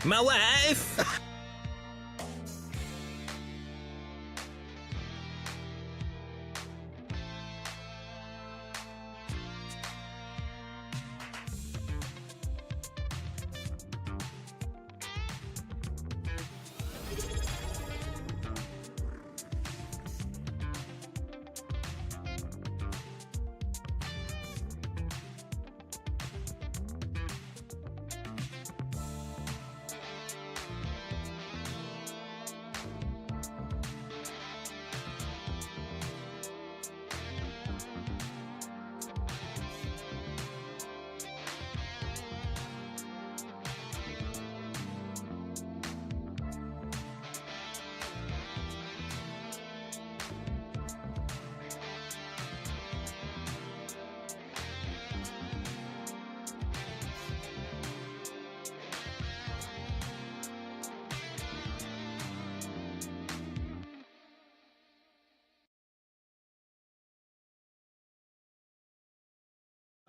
My wife!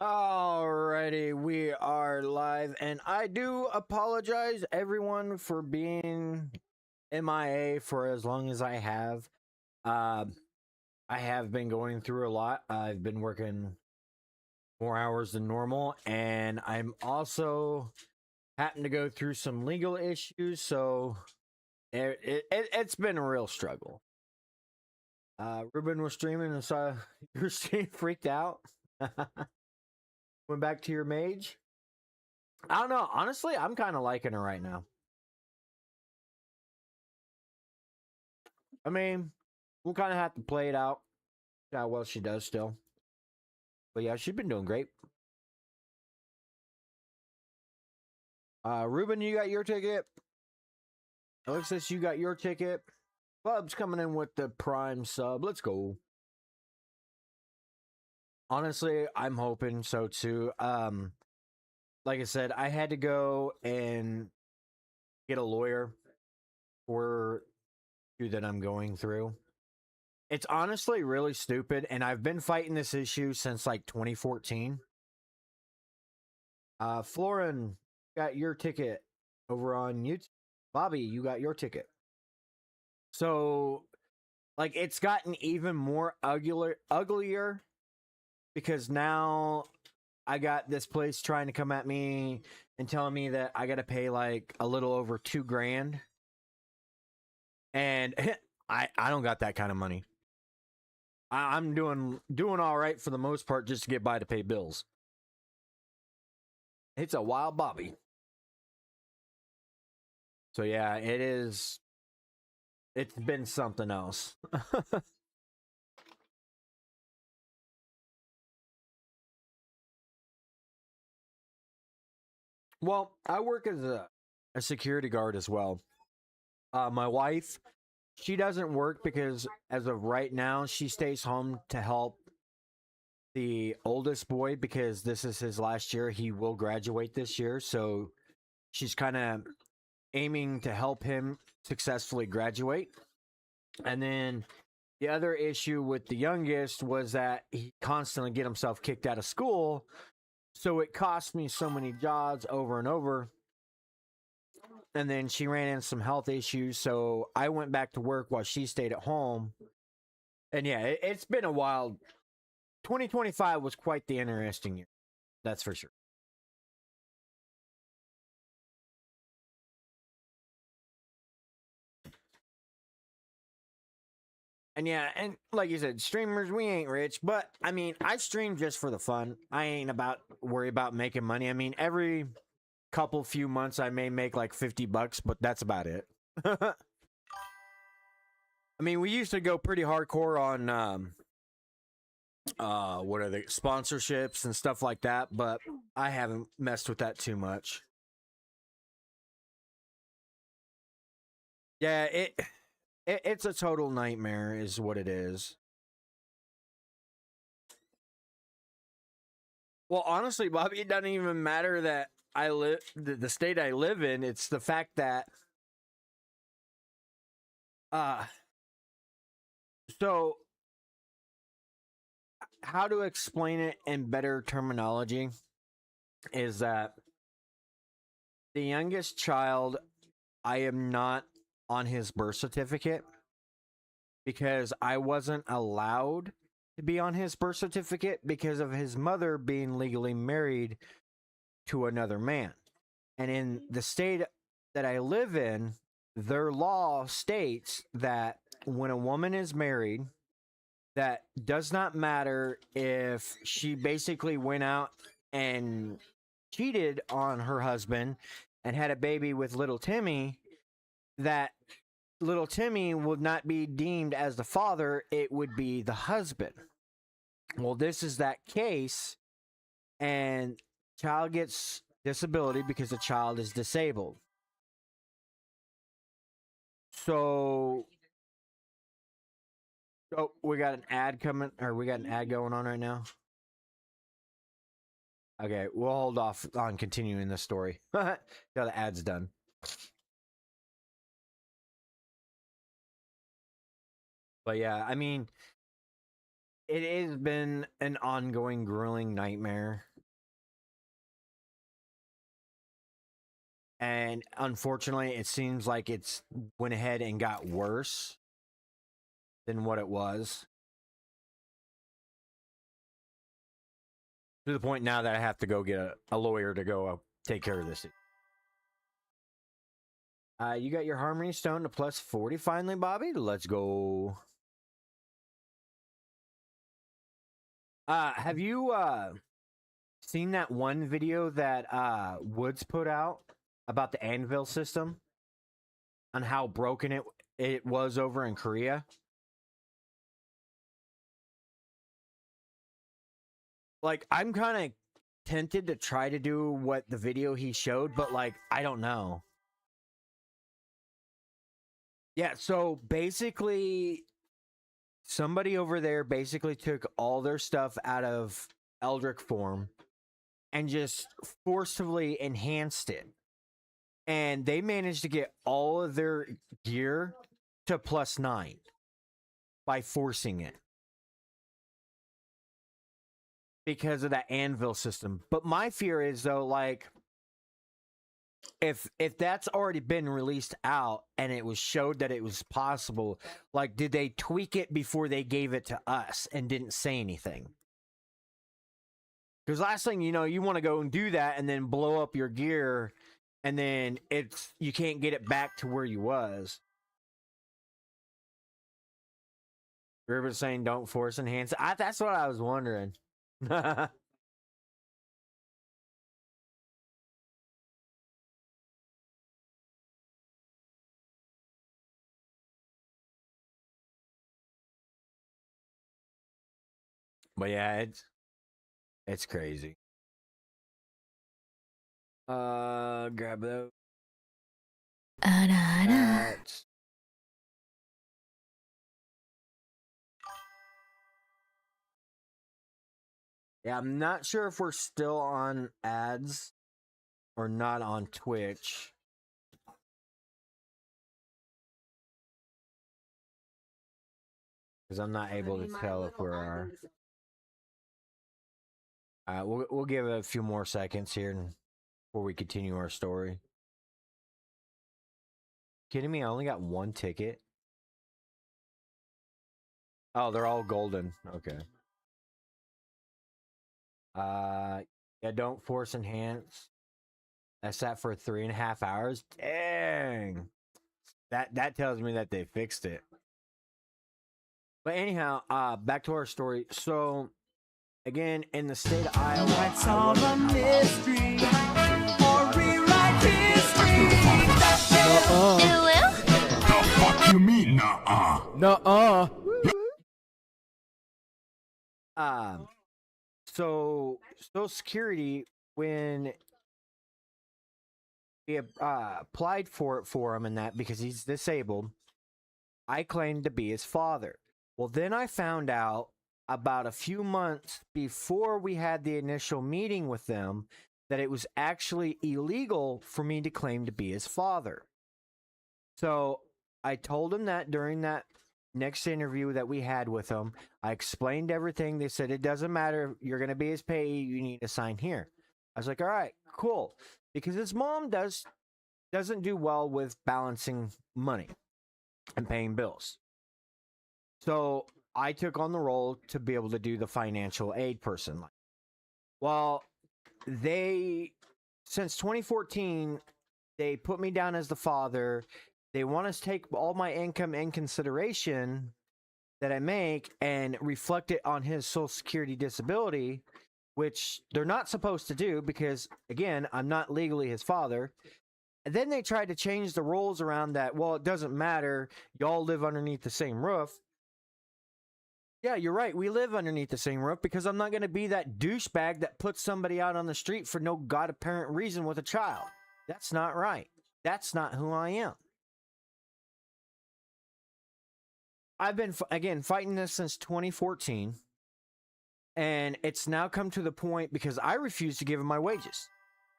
Alrighty, we are live, and I do apologize everyone for being MIA for as long as I have. Uh, I have been going through a lot. I've been working more hours than normal, and I'm also happen to go through some legal issues, so it's been a real struggle. Ruben was streaming and saw your stream, freaked out. Went back to your mage. I don't know. Honestly, I'm kind of liking her right now. I mean, we'll kind of have to play it out. See how well she does still. But yeah, she's been doing great. Ruben, you got your ticket. Alexis, you got your ticket. Club's coming in with the prime sub. Let's go. Honestly, I'm hoping so too. Like I said, I had to go and get a lawyer for issue that I'm going through. It's honestly really stupid, and I've been fighting this issue since like 2014. Florin got your ticket over on YouTube. Bobby, you got your ticket. So, like, it's gotten even more uglier because now I got this place trying to come at me and telling me that I got to pay like a little over $2,000, and I don't got that kind of money. I'm doing all right for the most part just to get by to pay bills. It's a wild Bobby. So yeah, it is. It's been something else. Well, I work as a security guard as well. My wife, she doesn't work because as of right now, she stays home to help the oldest boy because this is his last year. He will graduate this year. So she's kind of aiming to help him successfully graduate. And then the other issue with the youngest was that he constantly get himself kicked out of school. So it cost me so many jobs over and over. And then she ran into some health issues. So I went back to work while she stayed at home. And yeah, it's been a wild. 2025 was quite the interesting year. That's for sure. And yeah, and like you said, streamers, we ain't rich, but I mean, I stream just for the fun. I ain't worry about making money. I mean, every couple few months I may make like $50, but that's about it. I mean, we used to go pretty hardcore on what are the sponsorships and stuff like that, but I haven't messed with that too much. Yeah, it's a total nightmare is what it is. Well, honestly, Bobby, it doesn't even matter that I live the state I live in. It's the fact that so how to explain it in better terminology is that The youngest child, I am not on his birth certificate because I wasn't allowed to be on his birth certificate because of his mother being legally married to another man. And in the state that I live in, their law states that when a woman is married, that does not matter if she basically went out and cheated on her husband and had a baby with little Timmy, that little Timmy would not be deemed as the father, it would be the husband. Well, this is that case, and child gets disability because the child is disabled. So, oh, we got an ad coming, or we got an ad going on right now. Okay, we'll hold off on continuing the story. Till the ad's done. But yeah, I mean, it has been an ongoing grueling nightmare. And unfortunately, it seems like it's went ahead and got worse than what it was. To the point now that I have to go get a lawyer to go take care of this. You got your Harmony Stone to plus 40 finally, Bobby. Let's go. Have you seen that one video that Woods put out about the anvil system on how broken it was over in Korea? Like, I'm kind of tempted to try to do what the video he showed, but like, I don't know. Yeah, so basically somebody over there basically took all their stuff out of Eldritch form and just forcibly enhanced it. And they managed to get all of their gear to +9 by forcing it. Because of that anvil system. But my fear is though, like, if that's already been released out and it was showed that it was possible, like, did they tweak it before they gave it to us and didn't say anything? Because last thing you know, you want to go and do that and then blow up your gear, and then you can't get it back to where you was. River's saying don't force enhance. That's what I was wondering. But yeah, it's crazy. Grab those. Yeah, I'm not sure if we're still on ads or not on Twitch. Because I'm not able to tell if we are. We'll give it a few more seconds here before we continue our story. Kidding me? I only got one ticket. Oh, they're all golden. Okay. Yeah, don't force enhance. That's that for 3.5 hours. Dang. That tells me that they fixed it. But anyhow, back to our story. So, again, in the state of Iowa, let's solve a mystery or rewrite history. The fuck you mean, nuh-uh? Nuh-uh. So Social Security, when we applied for him and that because he's disabled, I claimed to be his father. Well, then I found out about a few months before we had the initial meeting with them that it was actually illegal for me to claim to be his father. So I told him that during that next interview that we had with him. I explained everything. They said, it doesn't matter. You're going to be his payee. You need to sign here. I was like, all right, cool. Because his mom doesn't do well with balancing money and paying bills. So I took on the role to be able to do the financial aid person. Well, since 2014, they put me down as the father. They want us to take all my income in consideration that I make and reflect it on his Social Security disability, which they're not supposed to do because, again, I'm not legally his father. And then they tried to change the rules around that. Well, it doesn't matter. Y'all live underneath the same roof. Yeah, you're right. We live underneath the same roof because I'm not going to be that douchebag that puts somebody out on the street for no god apparent reason with a child. That's not right. That's not who I am. I've been, again, fighting this since 2014. And it's now come to the point because I refuse to give them my wages.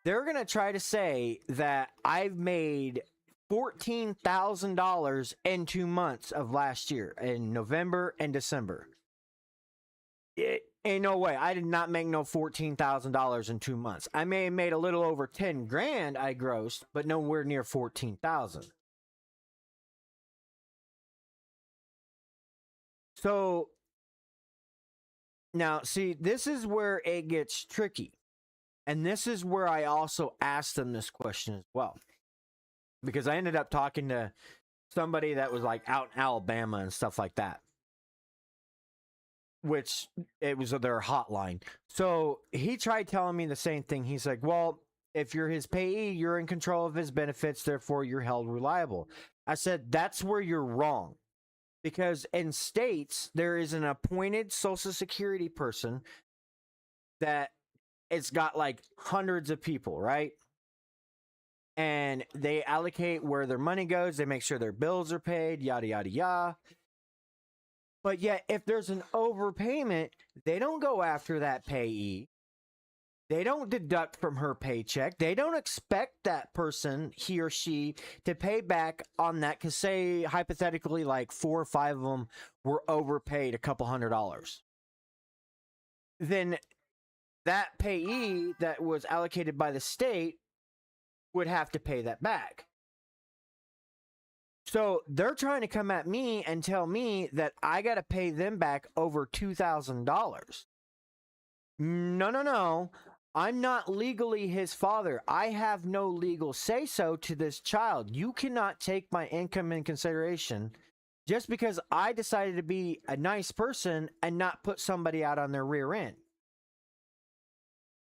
They're going to try to say that I've made $14,000 in 2 months of last year, in November and December. It ain't no way. I did not make no $14,000 in 2 months. I may have made a little over 10 grand I grossed, but nowhere near 14,000. So now, see, this is where it gets tricky. And this is where I also asked them this question as well. Because I ended up talking to somebody that was like out in Alabama and stuff like that. Which it was their hotline. So he tried telling me the same thing. He's like, well, if you're his payee, you're in control of his benefits, therefore you're held reliable. I said, that's where you're wrong. Because in states, there is an appointed Social Security person that it's got like hundreds of people, right? And they allocate where their money goes. They make sure their bills are paid, yada, yada, yada. But yet, if there's an overpayment, they don't go after that payee. They don't deduct from her paycheck. They don't expect that person, he or she, to pay back on that. Because say, hypothetically, like 4 or 5 of them were overpaid a couple $100. Then that payee that was allocated by the state would have to pay that back. So they're trying to come at me and tell me that I got to pay them back over $2,000. No. I'm not legally his father. I have no legal say-so to this child. You cannot take my income in consideration just because I decided to be a nice person and not put somebody out on their rear end.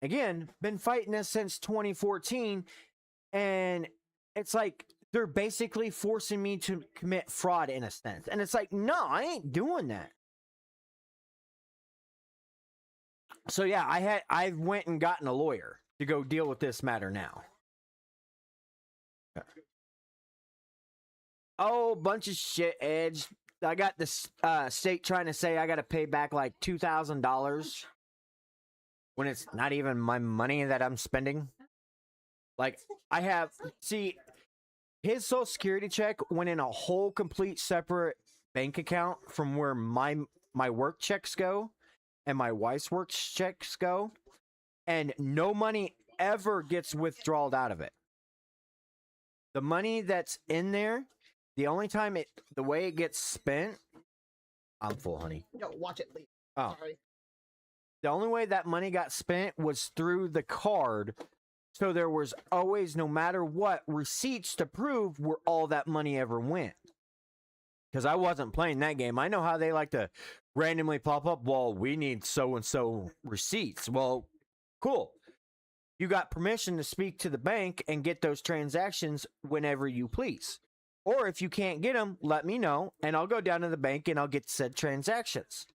Again, been fighting this since 2014, and it's like they're basically forcing me to commit fraud in a sense. And it's like, no, I ain't doing that. So yeah, I went and gotten a lawyer to go deal with this matter now. Oh, bunch of shit, Edge. I got this state trying to say I got to pay back like $2,000 when it's not even my money that I'm spending. Like, see, his Social Security check went in a whole complete separate bank account from where my work checks go and my wife's work checks go, and no money ever gets withdrawn out of it. The money that's in there, the only time the way it gets spent, I'm full, honey. No, watch it, please. Oh. Sorry. The only way that money got spent was through the card. So there was always, no matter what, receipts to prove where all that money ever went. Because I wasn't playing that game. I know how they like to randomly pop up, well, we need so-and-so receipts. Well, cool. You got permission to speak to the bank and get those transactions whenever you please. Or if you can't get them, let me know, and I'll go down to the bank and I'll get said transactions.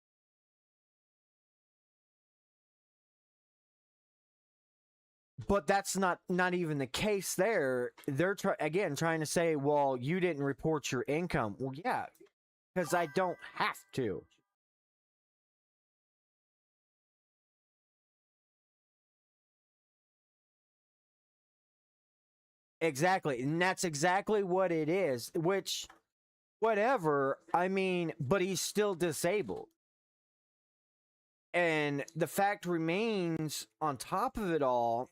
But that's not even the case there. They're trying to say, well, you didn't report your income. Well, yeah, because I don't have to. Exactly. And that's exactly what it is, which, whatever, I mean, but he's still disabled. And the fact remains, on top of it all,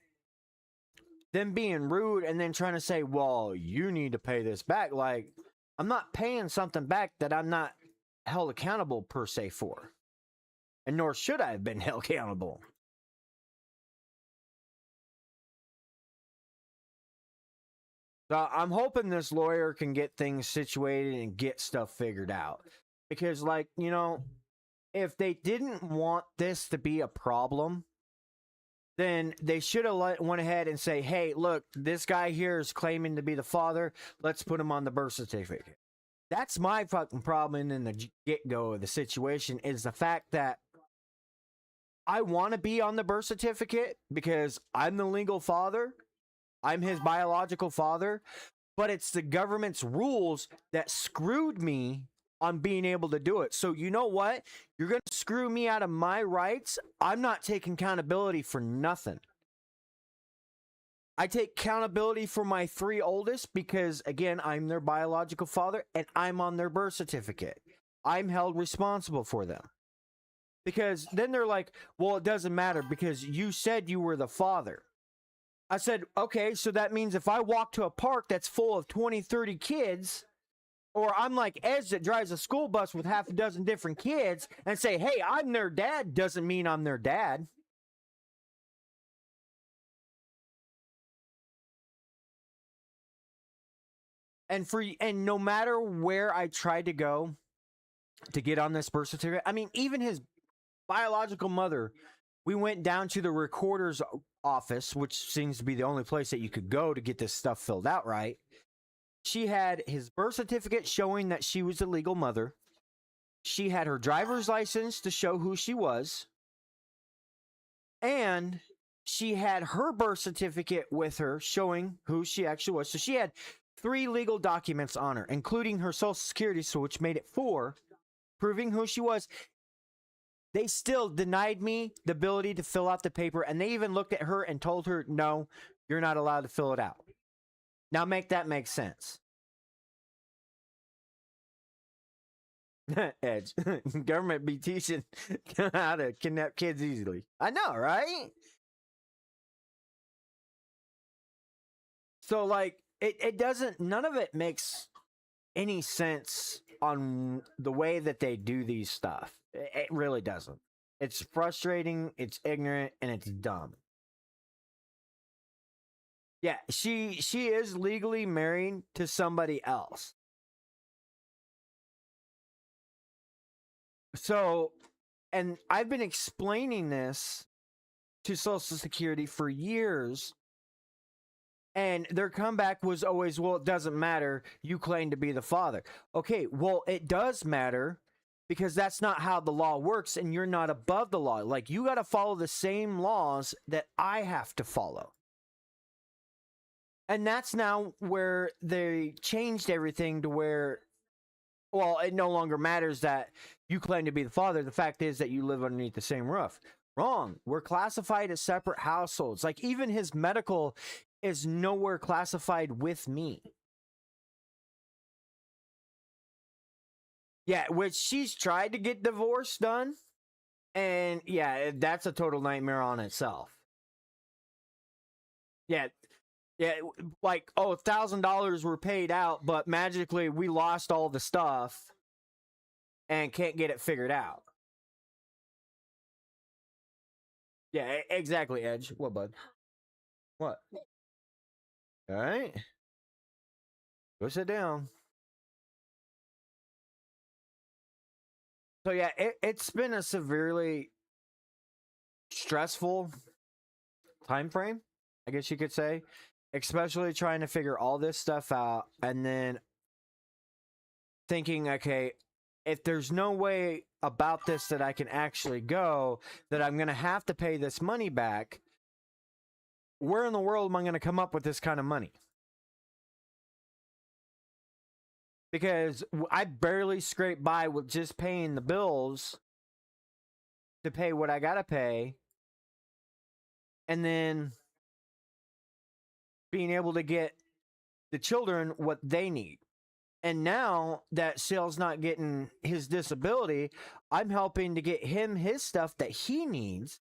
them being rude and then trying to say, well, you need to pay this back. Like, I'm not paying something back that I'm not held accountable per se for. And nor should I have been held accountable. So I'm hoping this lawyer can get things situated and get stuff figured out. Because, like, you know, if they didn't want this to be a problem, then they should have went ahead and say, hey, look, this guy here is claiming to be the father. Let's put him on the birth certificate. That's my fucking problem in the get-go of the situation, is the fact that I want to be on the birth certificate because I'm the legal father. I'm his biological father. But it's the government's rules that screwed me on being able to do it. So you know what? You're going to screw me out of my rights. I'm not taking accountability for nothing. I take accountability for my 3 oldest because, again, I'm their biological father and I'm on their birth certificate. I'm held responsible for them. Because then they're like, well, it doesn't matter because you said you were the father. I said, okay, so that means if I walk to a park that's full of 20, 30 kids, or I'm like Edge that drives a school bus with half a dozen different kids and say, hey, I'm their dad, doesn't mean I'm their dad. And no matter where I tried to go to get on this birth certificate, I mean, even his biological mother, we went down to the recorder's office, which seems to be the only place that you could go to get this stuff filled out right. She had his birth certificate showing that she was a legal mother. She had her driver's license to show who she was. And she had her birth certificate with her showing who she actually was. So she had 3 legal documents on her, including her social security, so which made it 4, proving who she was. They still denied me the ability to fill out the paper, and they even looked at her and told her, no, you're not allowed to fill it out. Now make that make sense. Edge. Government be teaching how to kidnap kids easily. I know, right? So, like, it doesn't, none of it makes any sense on the way that they do these stuff. It really doesn't. It's frustrating, it's ignorant, and it's dumb. Yeah, she is legally married to somebody else. So, and I've been explaining this to Social Security for years, and their comeback was always, well, it doesn't matter. You claim to be the father. Okay, well, it does matter because that's not how the law works, and you're not above the law. Like, you got to follow the same laws that I have to follow. And that's now where they changed everything to where, well, it no longer matters that you claim to be the father. The fact is that you live underneath the same roof. Wrong. We're classified as separate households. Like, even his medical is nowhere classified with me. Yeah, which she's tried to get divorce done. And yeah, that's a total nightmare on itself. Yeah. Yeah, like, oh, $1,000 were paid out, but magically we lost all the stuff and can't get it figured out. Yeah, exactly, Edge. What, bud? What? All right. Go sit down. So yeah, it's been a severely stressful time frame, I guess you could say. Especially trying to figure all this stuff out and then thinking, okay, if there's no way about this that I can actually go, that I'm going to have to pay this money back, where in the world am I going to come up with this kind of money? Because I barely scrape by with just paying the bills to pay what I got to pay. And then being able to get the children what they need. And now that Sale's not getting his disability, I'm helping to get him his stuff that he needs.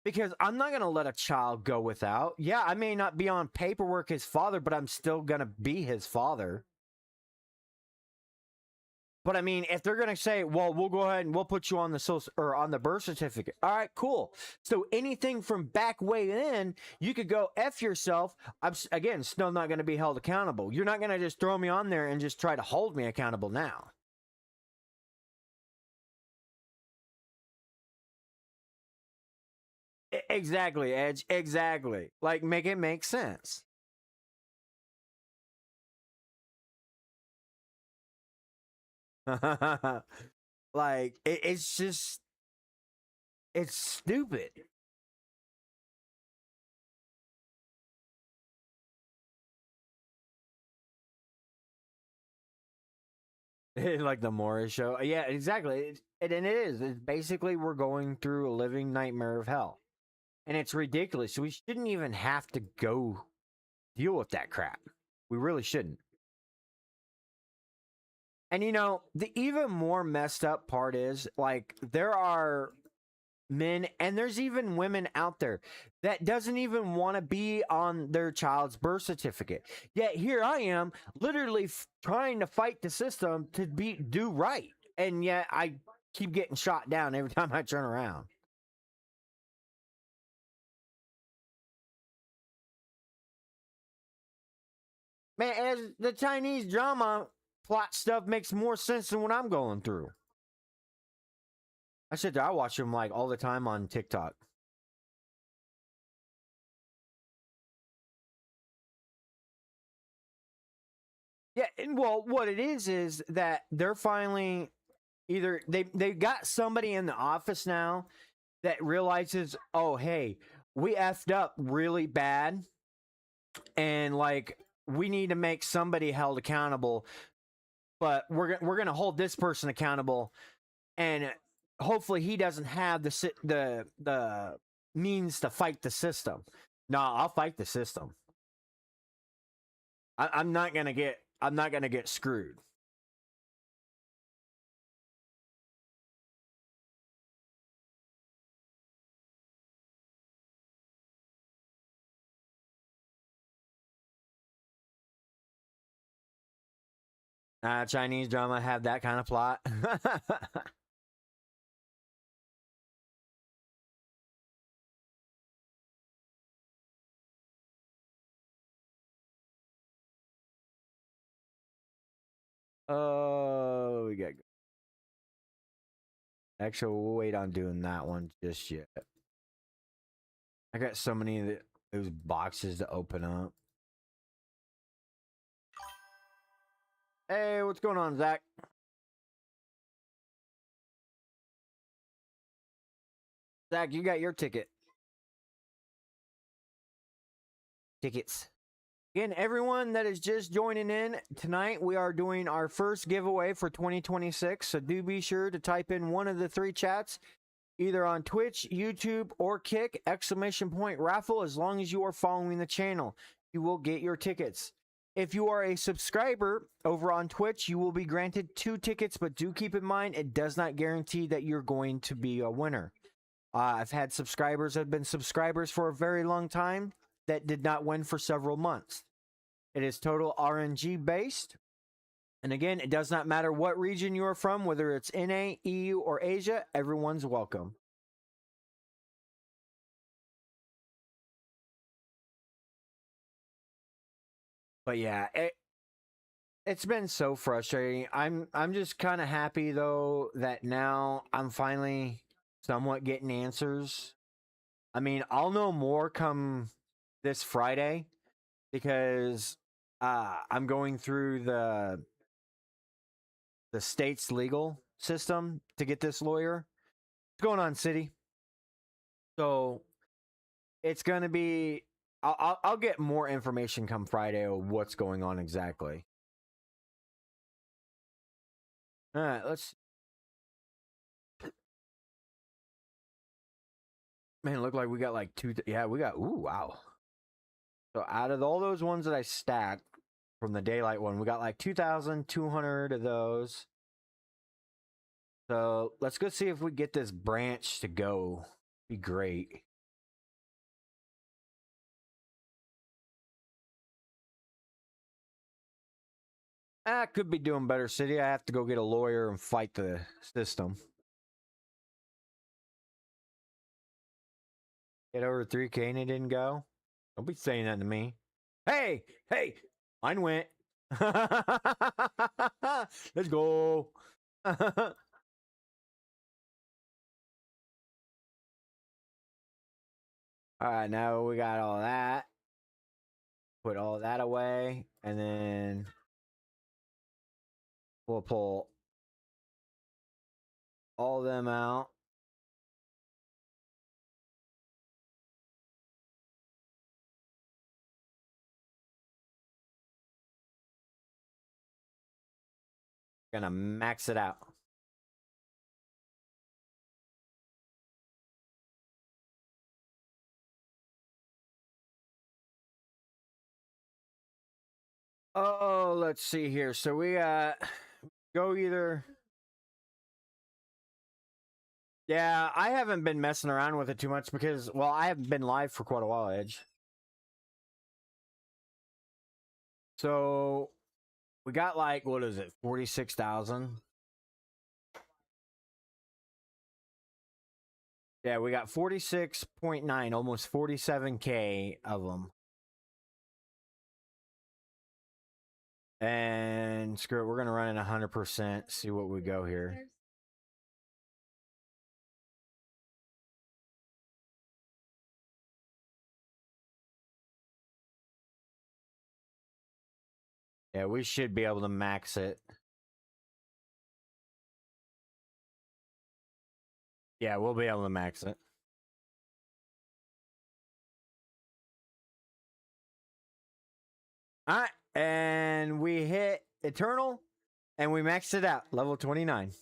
Because I'm not going to let a child go without. Yeah, I may not be on paperwork his father, but I'm still going to be his father. But I mean, if they're going to say, well, we'll go ahead and we'll put you on the social or on the birth certificate. All right, cool. So anything from back way then, you could go F yourself. I'm, again, still not going to be held accountable. You're not going to just throw me on there and just try to hold me accountable now. Exactly, Edge. Exactly. Like, make it make sense. Like, it's just, it's stupid. Like the Morris show. Yeah, exactly. And it is. It's basically, we're going through a living nightmare of hell. And it's ridiculous. We shouldn't even have to go deal with that crap. We really shouldn't. And you know, the even more messed up part is, like, there are men and there's even women out there that doesn't even want to be on their child's birth certificate. Yet here I am, literally trying to fight the system to do right. And yet I keep getting shot down every time I turn around. Man, as the Chinese drama plot stuff makes more sense than what I'm going through. I watch them like all the time on TikTok. Yeah, and well, what it is that they're finally either they got somebody in the office now that realizes, oh hey, we effed up really bad, and like we need to make somebody held accountable, but we're gonna hold this person accountable, and hopefully he doesn't have the means to fight the system. No, I'll fight the system. I'm not gonna get screwed. Chinese drama have that kind of plot. Oh, we got. Actually, we'll wait on doing that one just yet. I got so many of those boxes to open up. Hey, what's going on, Zach? Zach, you got your ticket. Tickets. Again, everyone that is just joining in tonight, we are doing our first giveaway for 2026. So do be sure to type in one of the three chats, either on Twitch, YouTube, or Kick, !raffle. As long as you are following the channel, you will get your tickets. If you are a subscriber over on Twitch, you will be granted 2 tickets, but do keep in mind, it does not guarantee that you're going to be a winner. I've had subscribers that have been subscribers for a very long time that did not win for several months. It is total RNG based. And again, it does not matter what region you are from, whether it's NA, EU, or Asia, everyone's welcome. But yeah, it's been so frustrating. I'm just kind of happy though that now I'm finally somewhat getting answers. I mean, I'll know more come this Friday because I'm going through the state's legal system to get this lawyer. What's going on, City? So it's gonna be. I'll get more information come Friday of what's going on exactly. All right, let's. Man, look like we got like 2. Yeah, we got. Ooh, wow. So out of all those ones that I stacked from the daylight one, we got like 2,200 of those. So let's go see if we get this branch to go. Be great. I could be doing better, City. I have to go get a lawyer and fight the system. Get over 3K and it didn't go. Don't be saying that to me. Hey, hey, mine went. Let's go. All right, now we got all that. Put all that away, and then we'll pull all them out. Gonna max it out. Oh, let's see here. So we go either. Yeah, I haven't been messing around with it too much because, well, I haven't been live for quite a while, Edge. So we got like, what is it, 46,000? Yeah, we got 46.9, almost 47K of them. And screw it, we're going to run it 100%, see what we go here. Yeah, we should be able to max it. Yeah, we'll be able to max it. All right, and we hit Eternal, and we maxed it out, level 29.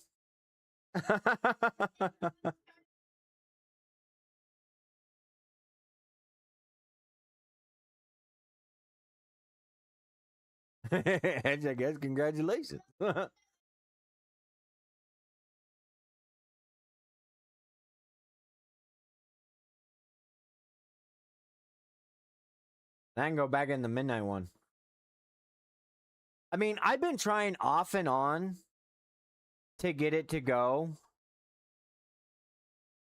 I guess congratulations. I can go back in the midnight one. I mean, I've been trying off and on to get it to go,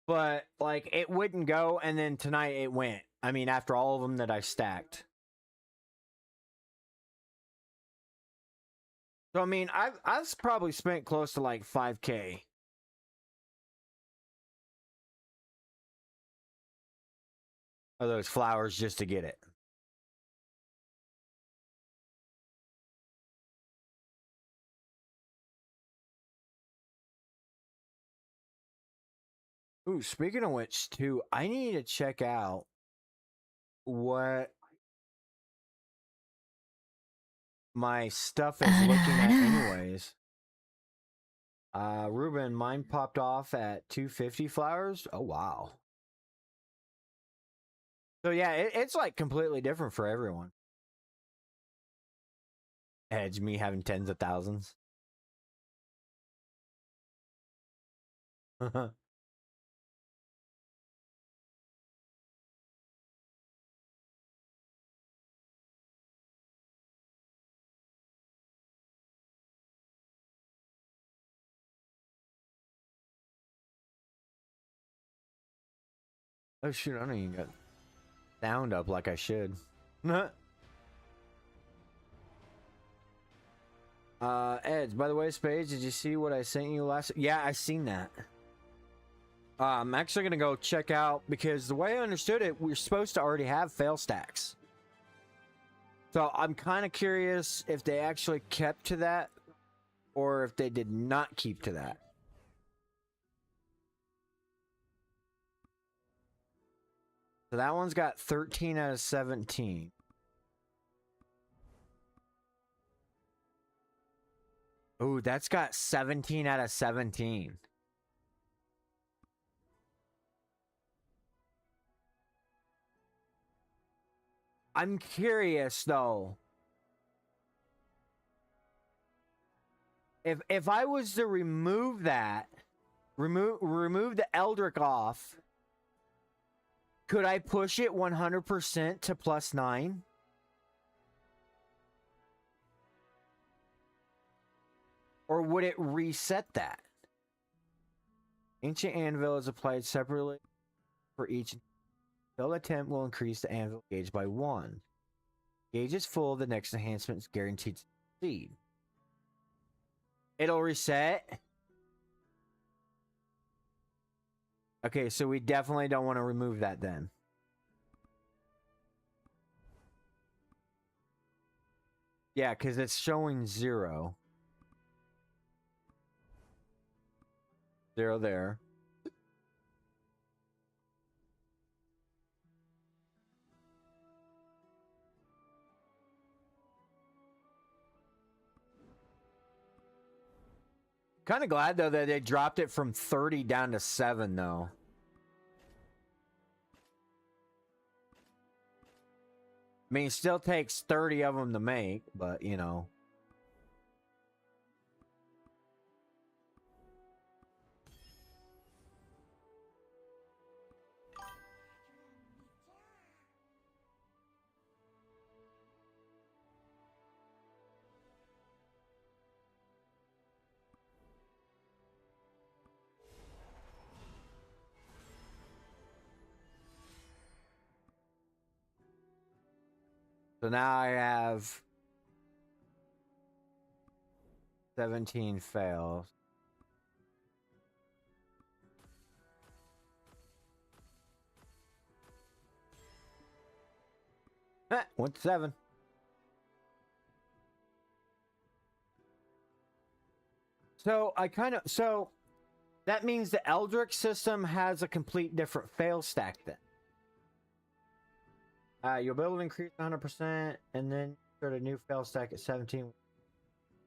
but like it wouldn't go, and then tonight it went. I mean, after all of them that I stacked. So I mean, I've probably spent close to like 5K. Of those flowers just to get it. Ooh, speaking of which, too, I need to check out what my stuff is looking at anyways. Ruben, mine popped off at 250 flowers. Oh, wow. So yeah, it's like completely different for everyone. Edge me having tens of thousands. Oh shoot, I don't even got sound up like I should. Edge, by the way, Spades, did you see what I sent you last? Yeah, I seen that. I'm actually gonna go check out because the way I understood it, we're supposed to already have fail stacks. So I'm kind of curious if they actually kept to that or if they did not keep to that. So that one's got 13 out of 17. Ooh, that's got 17 out of 17. I'm curious though. If I was to remove that, remove the Eldrick off, could I push it 100% to +9? Or would it reset that? Ancient anvil is applied separately for each. Failed attempt will increase the anvil gauge by 1. Gauge is full, the next enhancement is guaranteed to succeed. It'll reset. Okay, so we definitely don't want to remove that then. Yeah, because it's showing 0. 0 there. Kind of glad though that they dropped it from 30 down to 7 though. I mean, it still takes 30 of them to make, but you know. So now I have 17 fails. Went to 7. So so that means the Eldritch system has a complete different fail stack then. You'll be able to increase 100% and then start a new fail stack at 17.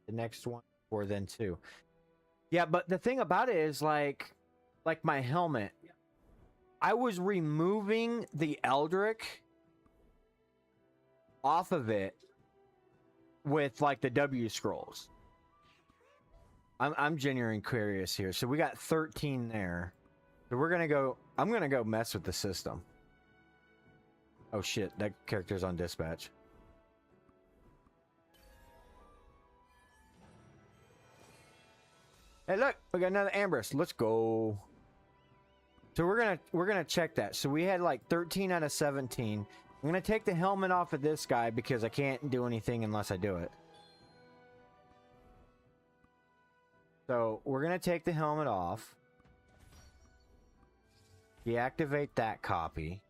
The next one, or then 2. Yeah, but the thing about it is like my helmet. I was removing the Eldritch off of it with like the W scrolls. I'm genuinely curious here. So we got 13 there. So we're gonna go. I'm gonna go mess with the system. Oh shit, that character's on dispatch. Hey, look, we got another Ambrose. Let's go. So we're gonna check that. So we had like 13 out of 17. I'm gonna take the helmet off of this guy because I can't do anything unless I do it. So we're gonna take the helmet off. Deactivate that copy.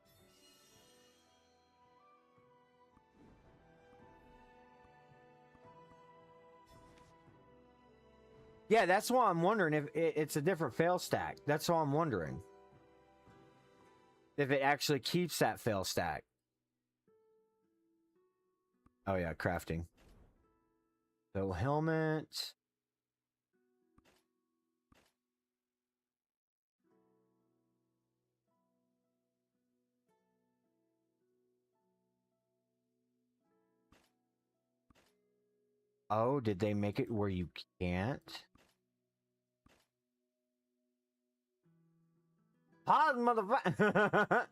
Yeah, that's why I'm wondering if it's a different fail stack. That's why I'm wondering if it actually keeps that fail stack. Oh yeah, crafting. So helmet. Oh, did they make it where you can't? Pause, motherfucker.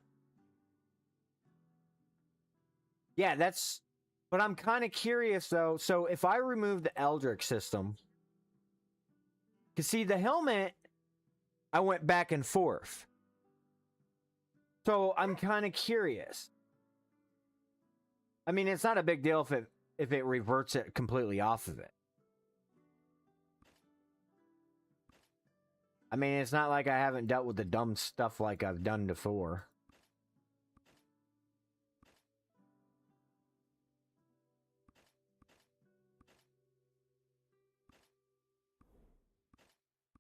Yeah, that's. But I'm kind of curious though. So if I remove the Eldritch system, cause see the helmet, I went back and forth. So I'm kind of curious. I mean, it's not a big deal if it reverts it completely off of it. I mean, it's not like I haven't dealt with the dumb stuff like I've done before.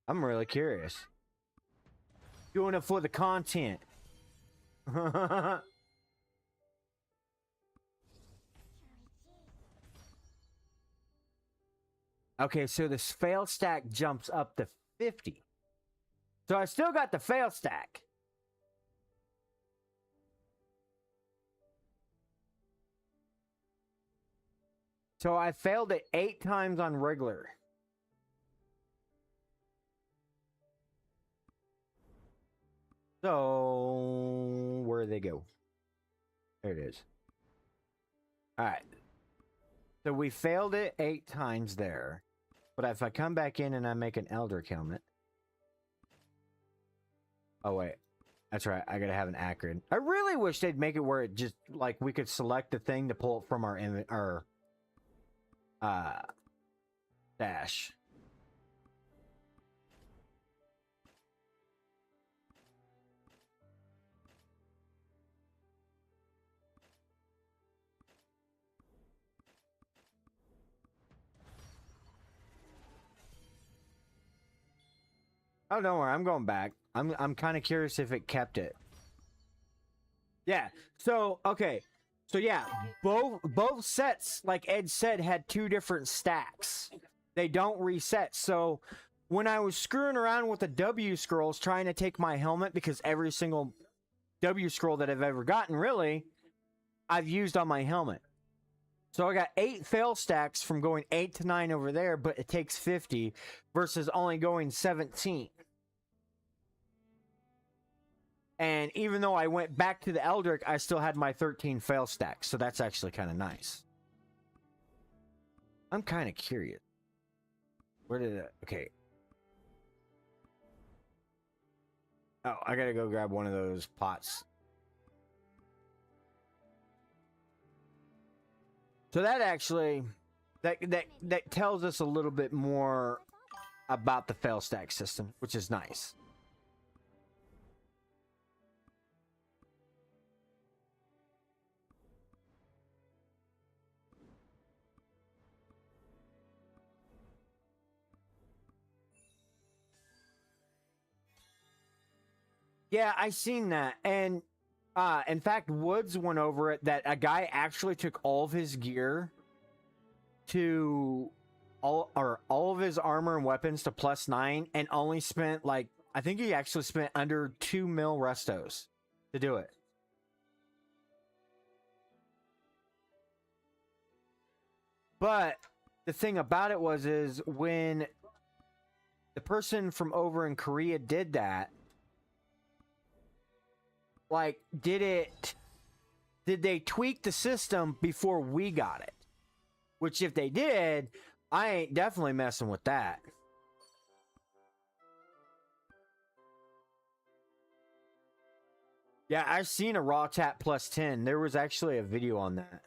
I'm really curious. Doing it for the content. Okay, so this fail stack jumps up to 50. So I still got the fail stack. So I failed it 8 times on regular. So where do they go? There it is. All right. So we failed it 8 times there. But if I come back in and I make an Eldritch helmet. Oh, wait. That's right. I gotta have an Acrid. I really wish they'd make it where it just, like, we could select the thing to pull it from our dash. Oh, don't worry. I'm going back. I'm kind of curious if it kept it. Yeah. So, okay. So yeah, both sets, like Ed said, had 2 different stacks. They don't reset. So when I was screwing around with the W scrolls trying to take my helmet, because every single W scroll that I've ever gotten, really, I've used on my helmet. So I got 8 fail stacks from going 8 to 9 over there, but it takes 50 versus only going 17. And even though I went back to the Eldritch, I still had my 13 fail stacks. So that's actually kind of nice. I'm kind of curious. Where did it... Okay. Oh, I gotta go grab one of those pots. So that actually... That tells us a little bit more about the fail stack system, which is nice. Yeah, I seen that. And in fact, Woods went over it that a guy actually took all of his gear to all of his armor and weapons to +9 and only spent, like, I think he actually spent under 2 mil restos to do it. But the thing about it is when the person from over in Korea did that, like, did they tweak the system before we got it? Which, if they did, I ain't definitely messing with that. Yeah, I've seen a raw tap +10. There was actually a video on that.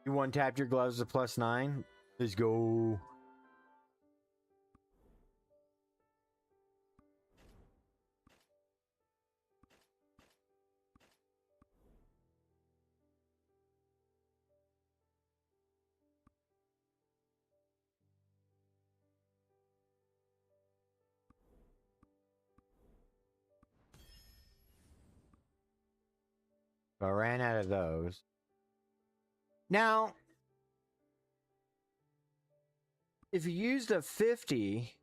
You one-tapped your gloves to +9? Let's go. I ran out of those. Now, if you used a 50...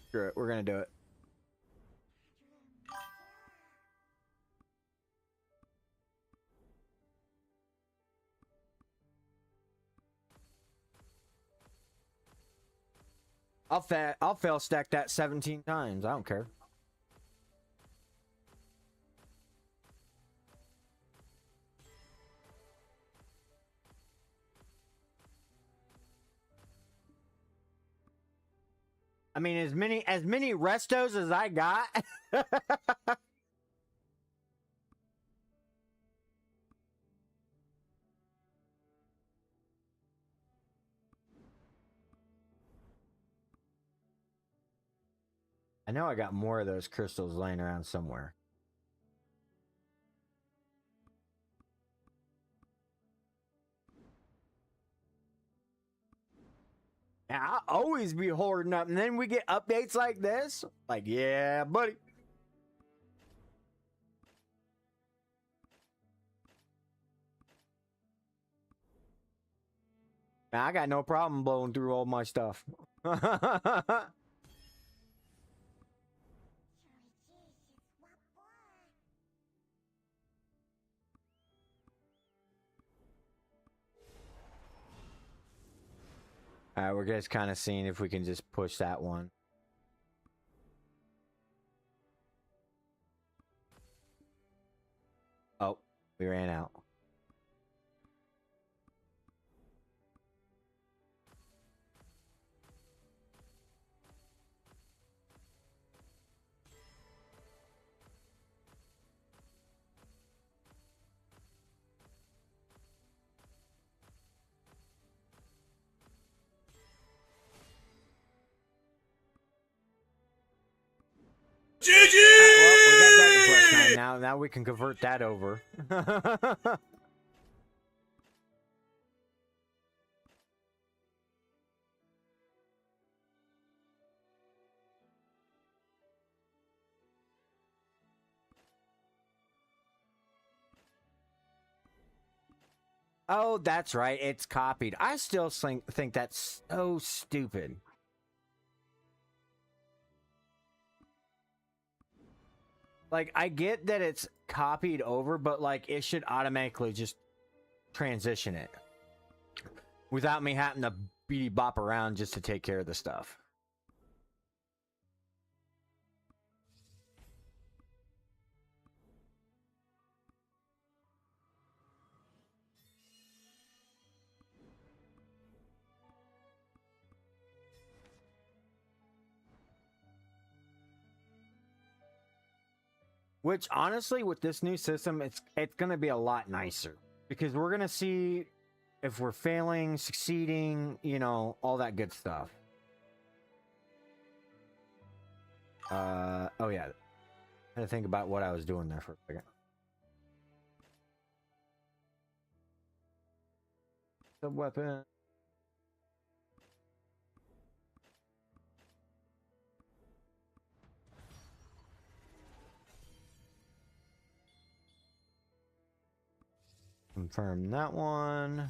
Screw it, we're gonna do it. I'll fail stack that 17 times. I don't care. I mean, as many restos as I got. I know I got more of those crystals laying around somewhere. I'll always be hoarding up, and then we get updates like this. Like, yeah, buddy. I got no problem blowing through all my stuff. All right, we're just kind of seeing if we can just push that one. Oh, we ran out. GG! Well, we got that to +9 now. Now we can convert that over. Oh, that's right. It's copied. I still think that's so stupid. Like, I get that it's copied over, but like it should automatically just transition it without me having to beady bop around just to take care of the stuff. Which honestly, with this new system, it's gonna be a lot nicer because we're gonna see if we're failing, succeeding, you know, all that good stuff. Oh yeah, I had to think about what I was doing there for a second. Sub weapon. Confirm that one.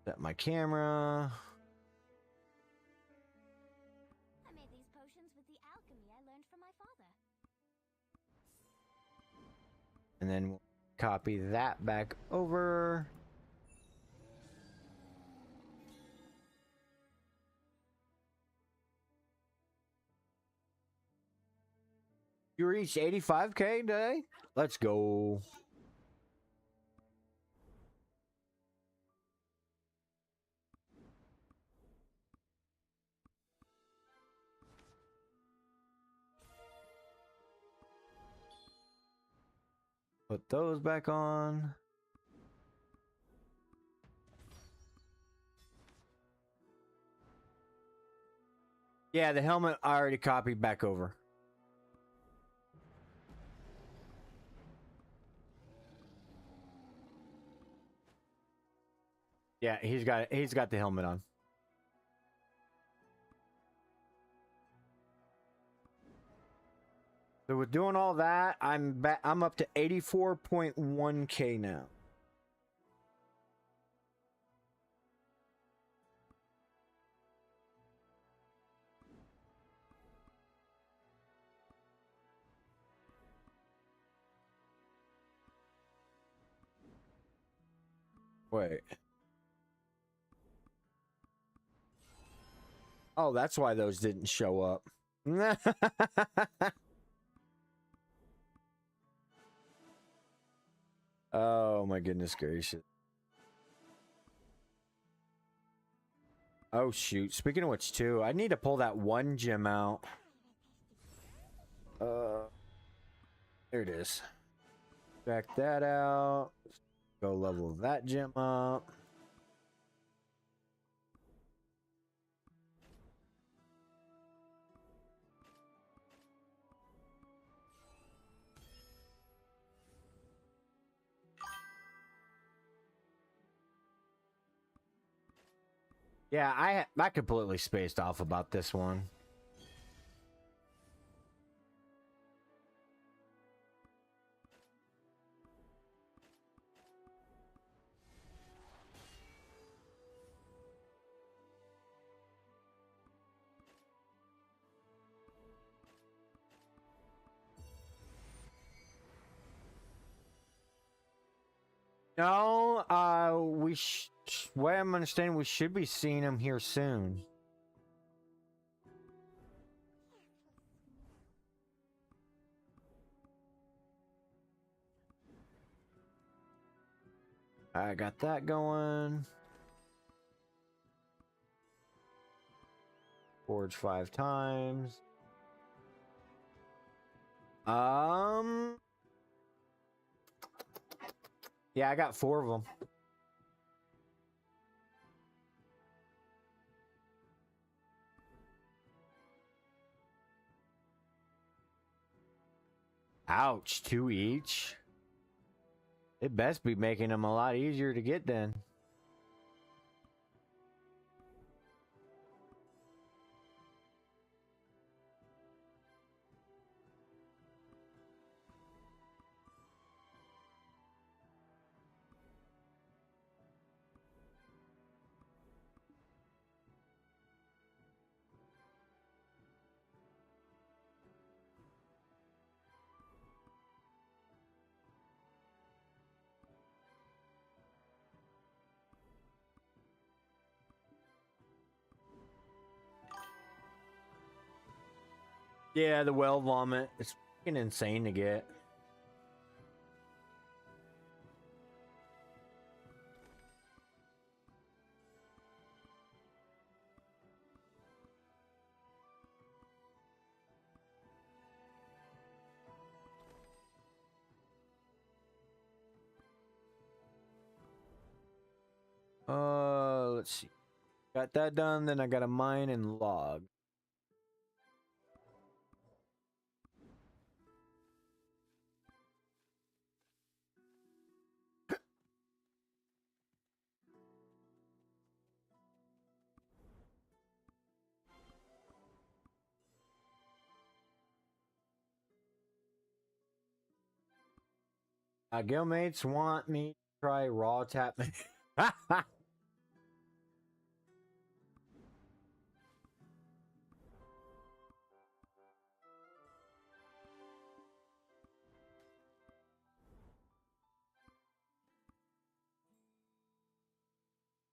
Set my camera. I made these potions with the alchemy I learned from my father. And then we'll copy that back over. You reached 85K today? Let's go. Put those back on. Yeah, the helmet I already copied back over. Yeah, he's got the helmet on. So with doing all that, I'm up to 84.1K now. Wait. Oh, that's why those didn't show up. Oh my goodness gracious. Oh shoot. Speaking of which too, I need to pull that one gem out. There it is. Back that out. Go level that gem up. Yeah, I completely spaced off about this one. No, way I'm understanding, we should be seeing him here soon. I got that going. Forge 5 times. Yeah, I got 4 of them. Ouch, 2 each. It best be making them a lot easier to get then. Yeah, the well vomit. It's fucking insane to get. Let's see. Got that done, then I got a mine and log. Guildmates want me to try raw tap.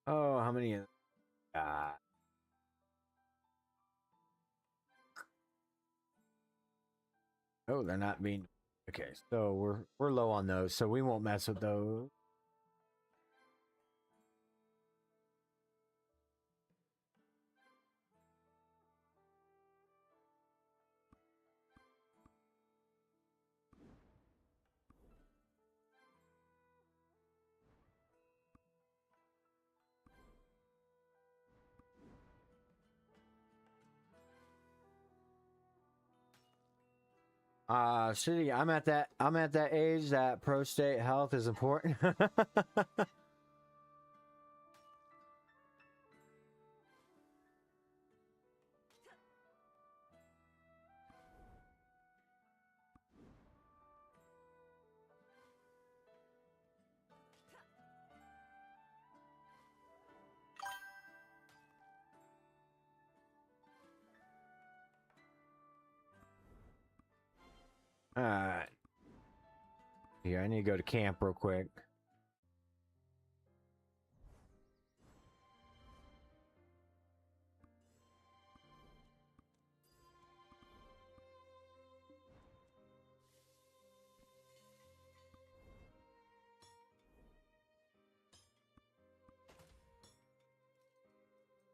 Oh, how many? Oh, they're not being. Okay, so we're low on those, so we won't mess with those. Shitty, I'm at that age that prostate health is important. Alright. Here, I need to go to camp real quick.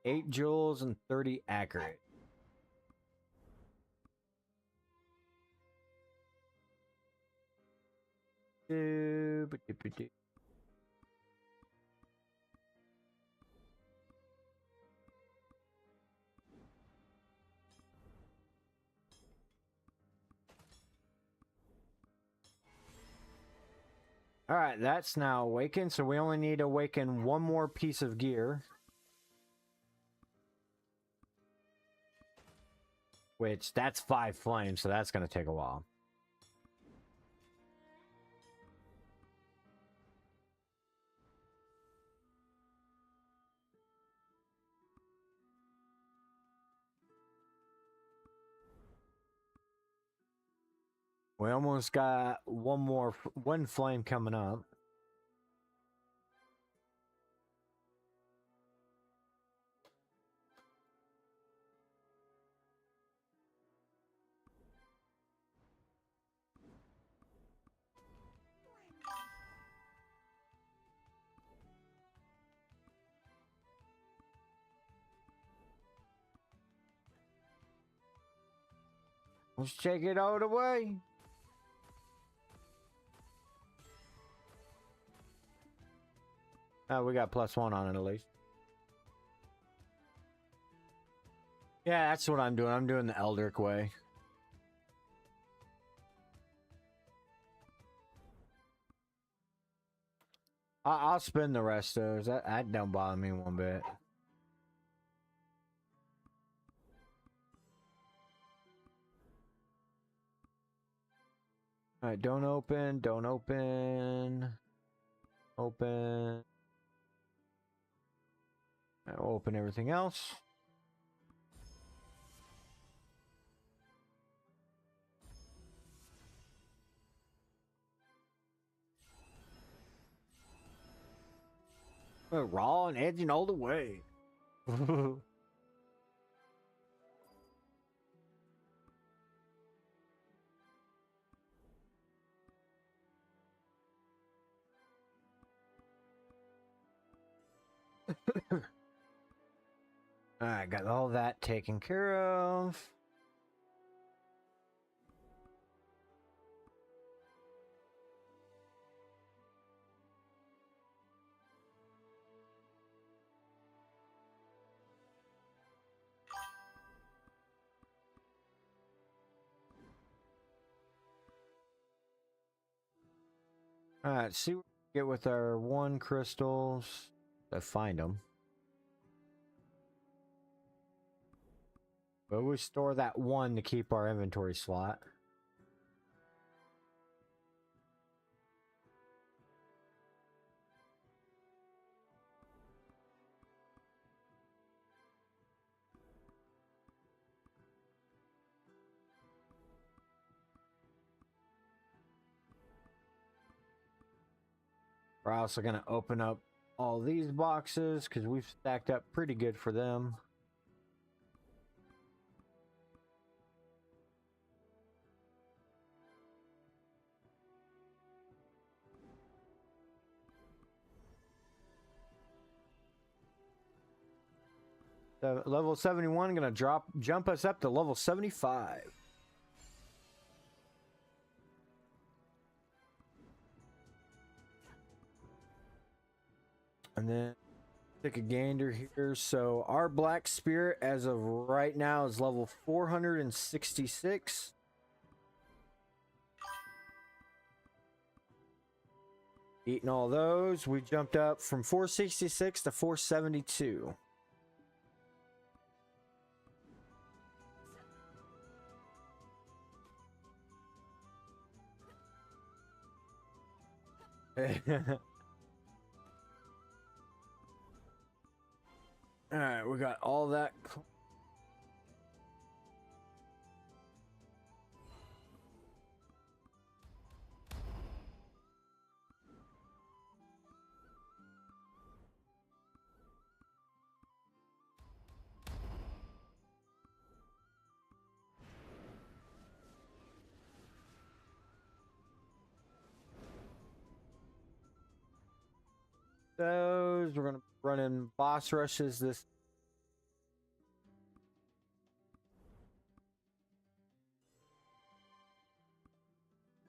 Eight joules and 30 accurate. All right, that's now awakened, so we only need to awaken one more piece of gear. Which, that's 5 flames, so that's going to take a while. We almost got one flame coming up. Let's take it all the way. Oh, we got +1 on it at least. Yeah, that's what I'm doing. I'm doing the Eldrick way. I'll spin the rest of those. That don't bother me one bit. Alright, don't open. Don't open. Open. I'll open everything else. Raw and edging all the way. Alright, got all that taken care of. Alright, see what we get with our 1 crystals. To find them. But we store that 1 to keep our inventory slot. We're also going to open up all these boxes because we've stacked up pretty good for them. So level 71 going to jump us up to level 75. And then take a gander here. So our Black Spirit as of right now is level 466. Eating all those, we jumped up from 466 to 472. All right, we got all that. Those we're gonna run in boss rushes this.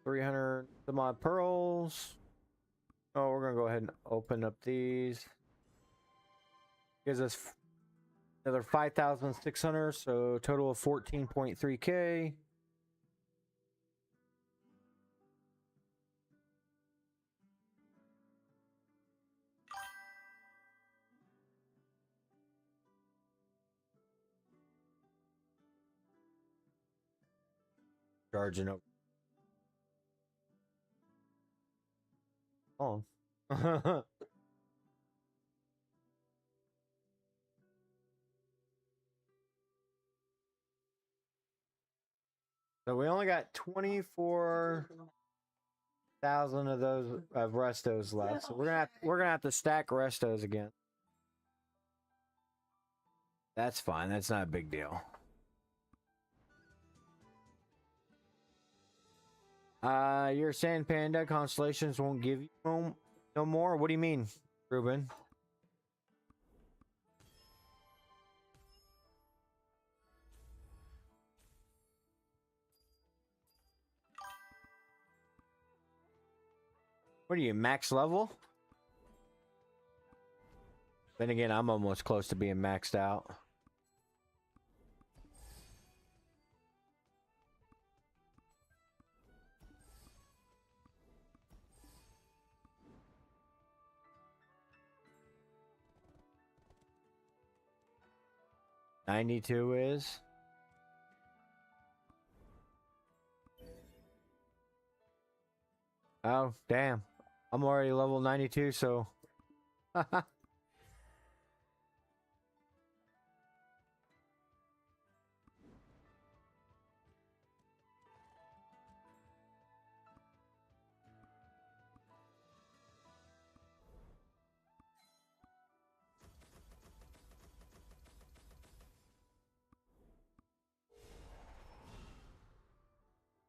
$300 some odd pearls. Oh, we're gonna go ahead and open up these. Gives us another 5,600, so total of 14.3k. Charging up. Oh. So we only got 24,000 of those of restos left. So we're gonna have to stack restos again. That's fine. That's not a big deal. You're saying Panda constellations won't give you no more? What do you mean, Ruben? What are you, max level? Then again, I'm almost close to being maxed out. "92 is." Oh, damn. I'm already level 92, so...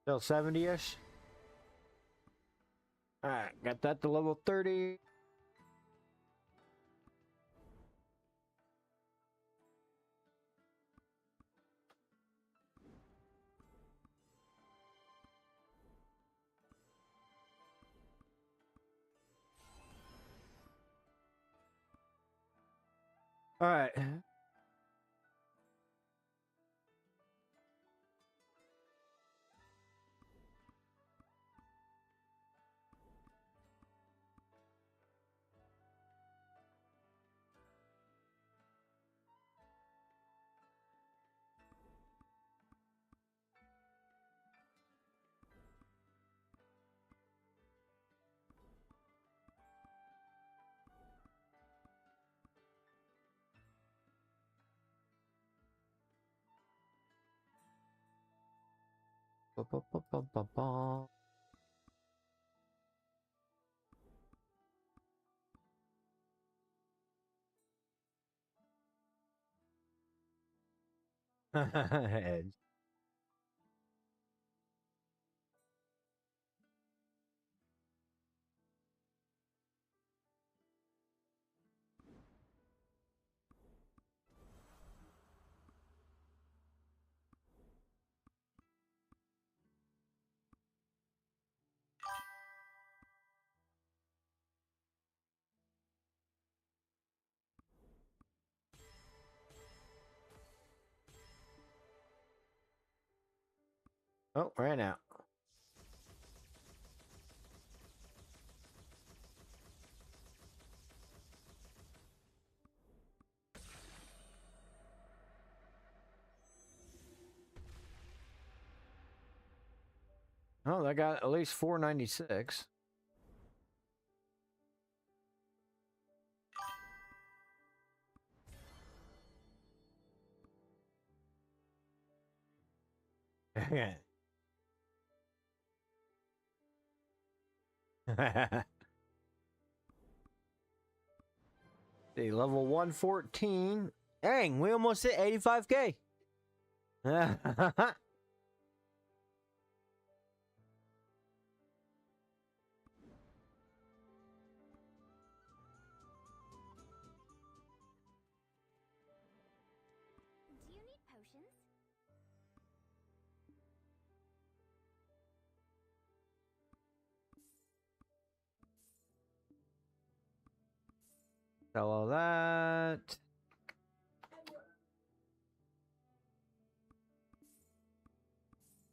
Still 70-ish? Alright, got that to level 30. Alright. Ba-ba-ba-ba-ba-ba. Edge. Oh, ran out. Oh, I got at least 496. See, level 114. Dang, we almost hit 85k. Do you need potions? Sell all that.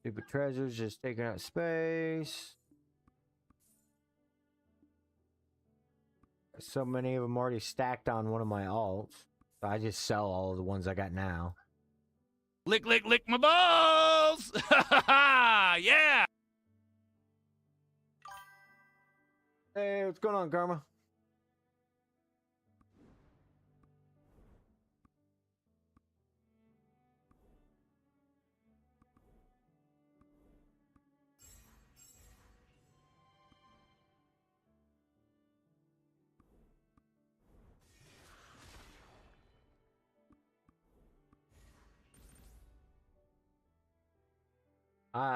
Stupid treasures just taking out space. So many of them already stacked on one of my alts. So I just sell all of the ones I got now. Lick, lick, lick my balls! Yeah! Hey, what's going on, Karma?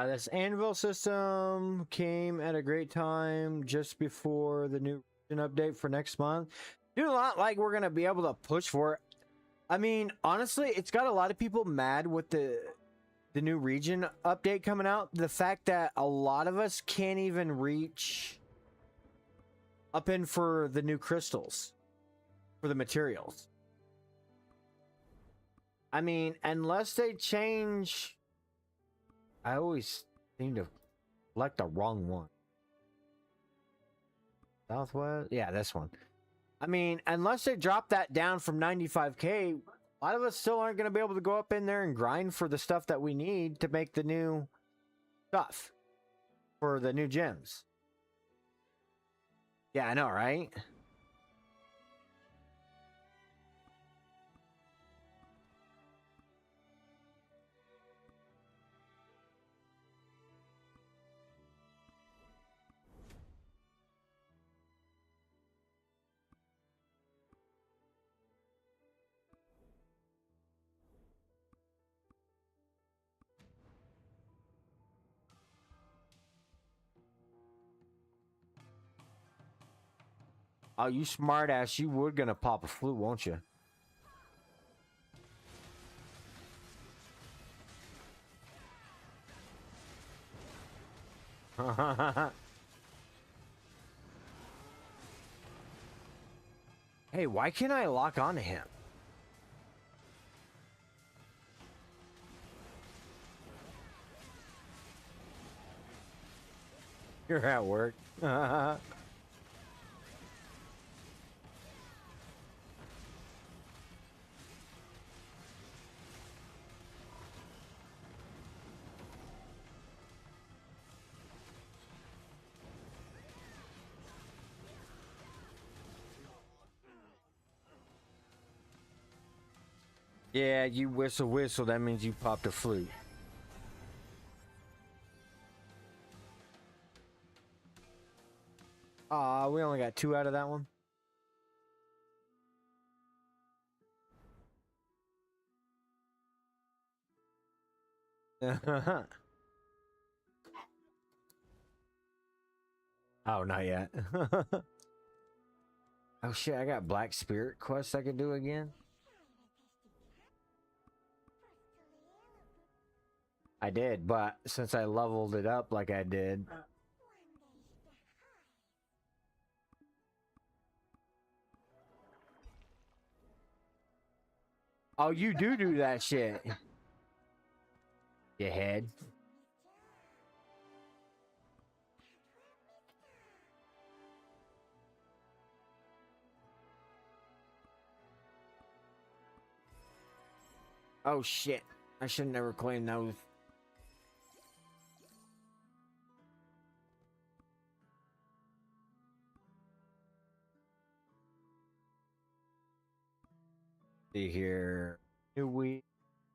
This anvil system came at a great time just before the new region update for next month. Do not like we're gonna be able to push for it. I mean, honestly, it's got a lot of people mad with the new region update coming out. The fact that a lot of us can't even reach up in for the new crystals, for the materials. I mean, unless they change, I always seem to select the wrong one. Southwest, yeah, this one. I mean, unless they drop that down from 95K, a lot of us still aren't going to be able to go up in there and grind for the stuff that we need to make the new stuff for the new gems. Yeah, I know, right? Oh, you smart ass, you were gonna pop a flute, won't you? Hey, why can't I lock onto him? You're at work. Yeah, you whistle, that means you popped a flute. Aw, we only got 2 out of that one. Oh, not yet. Oh shit, I got Black Spirit quests I can do again. I did, but since I leveled it up like I did. Oh, you do that shit. You head. Oh shit. I should never claim those. See here. New week.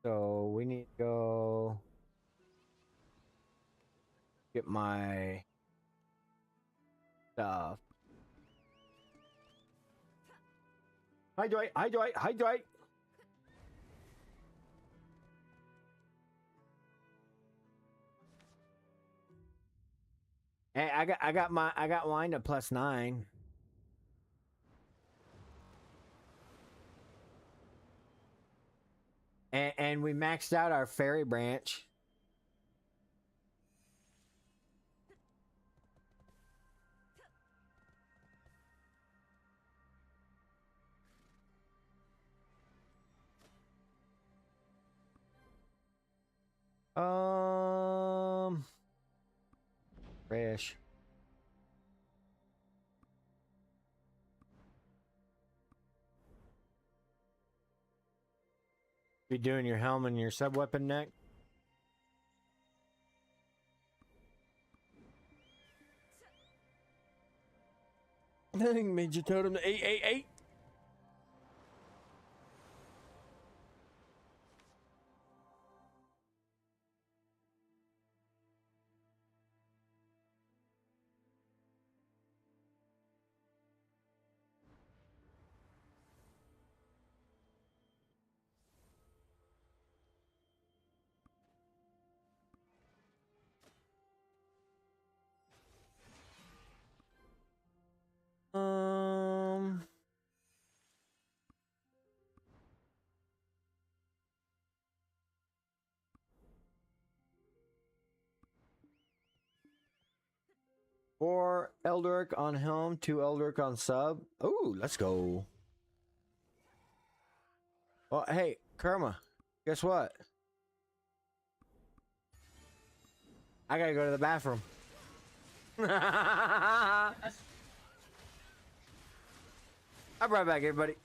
So we need to go get my stuff. Hi Dwight, hi Dwight, hi Dwight. Hey, I got mine at +9. And we maxed out our fairy branch. Fresh. You doing your helm and your sub weapon neck? Nothing made your totem 888. 4 Eldrick on Helm, 2 Eldrick on sub. Ooh, let's go. Well, hey, Kerma, guess what? I gotta go to the bathroom. I'll be right back, everybody.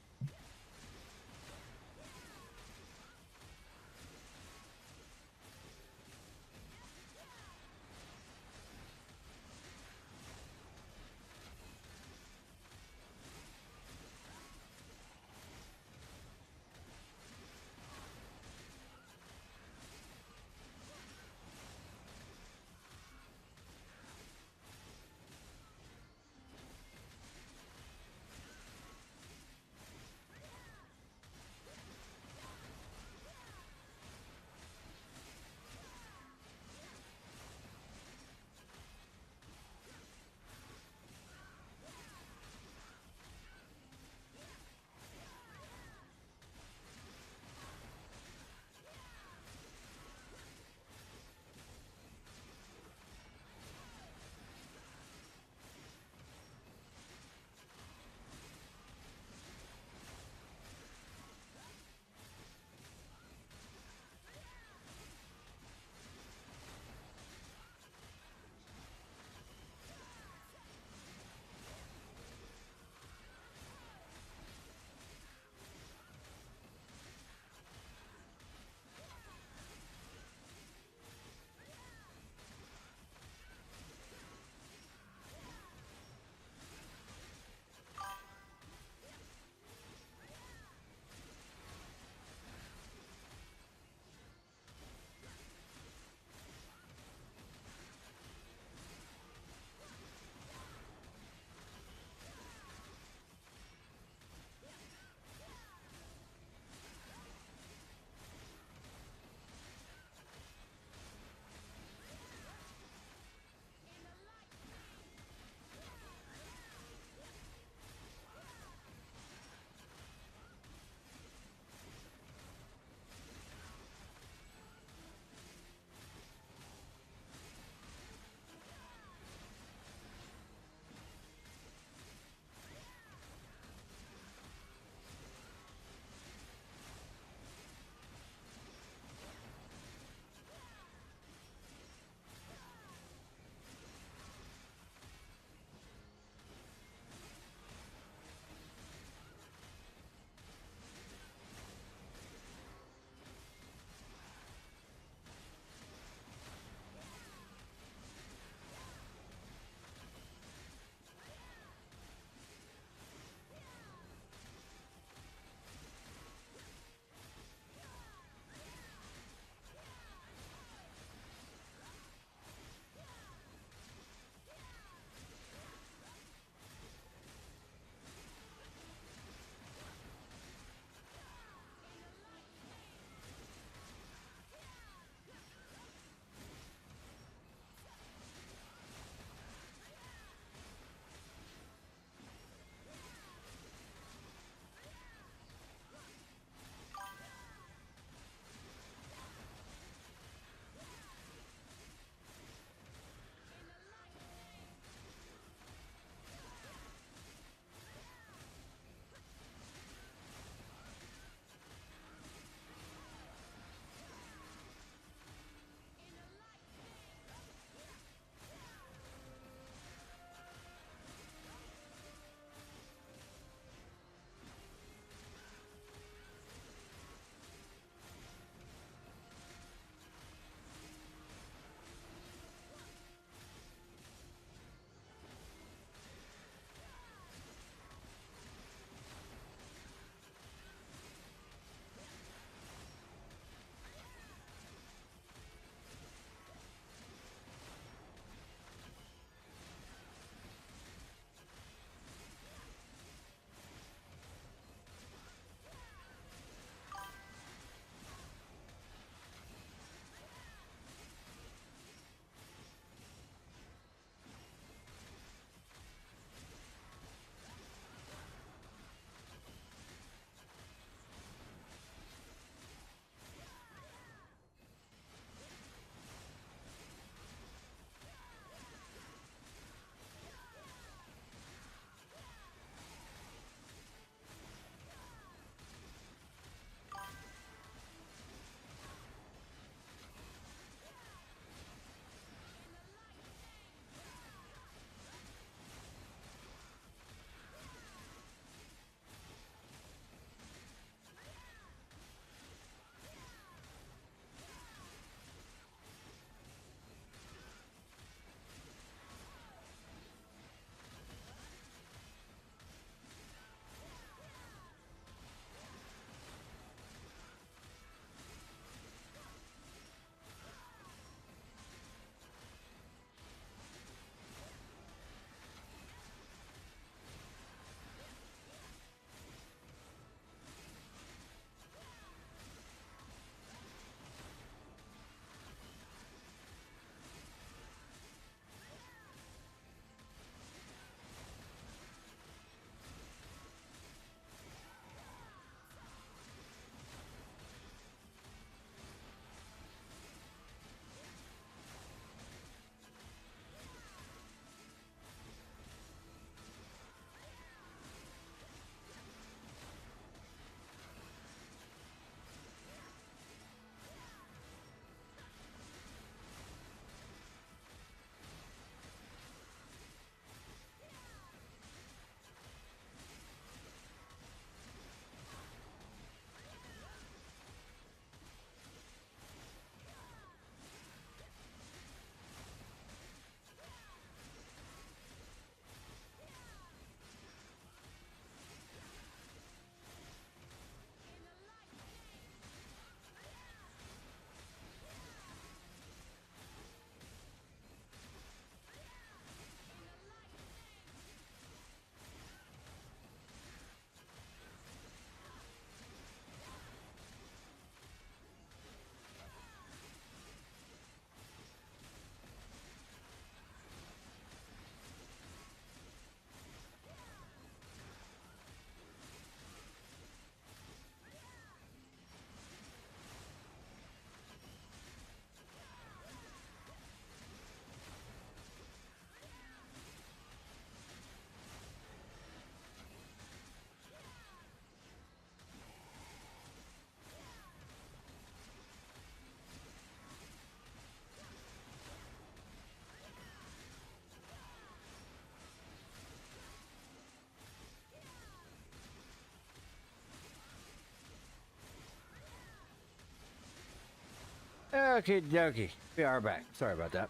Okay, dokie. We are back. Sorry about that.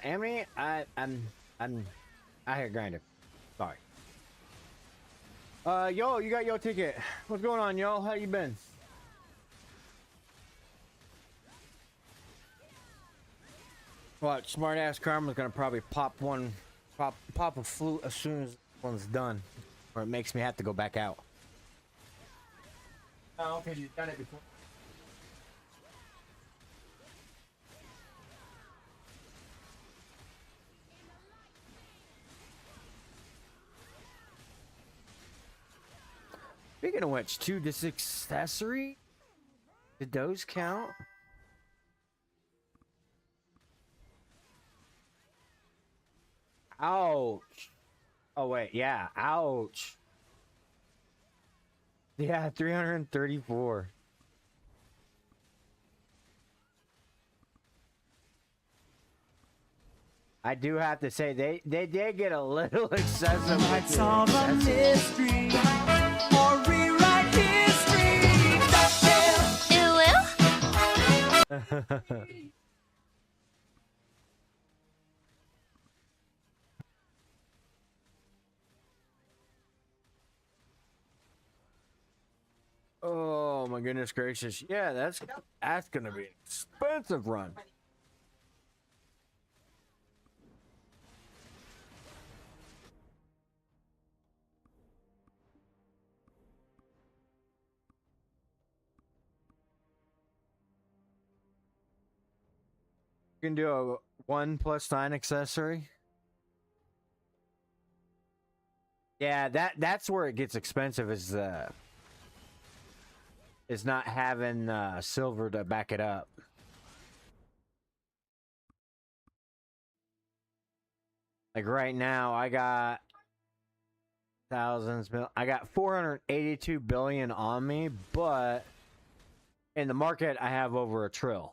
Emily, I'm I hear grinder. Sorry. Yo, you got your ticket. What's going on, y'all? How you been? What, smart ass Karma's gonna probably pop a flute as soon as one's done. Or it makes me have to go back out. Oh, okay, you've done it before. Speaking of which, 2 to 6 accessory? Did those count? Ouch. Oh wait, yeah, ouch. Yeah, 334. I do have to say they did get a little excessive. Might solve a mystery or rewrite history. Oh my goodness gracious. Yeah, that's gonna be an expensive run. You can do a 1+9 accessory. Yeah, that's where it gets expensive is not having silver to back it up. Like right now, I got I got 482 billion on me, but in the market, I have over a trill.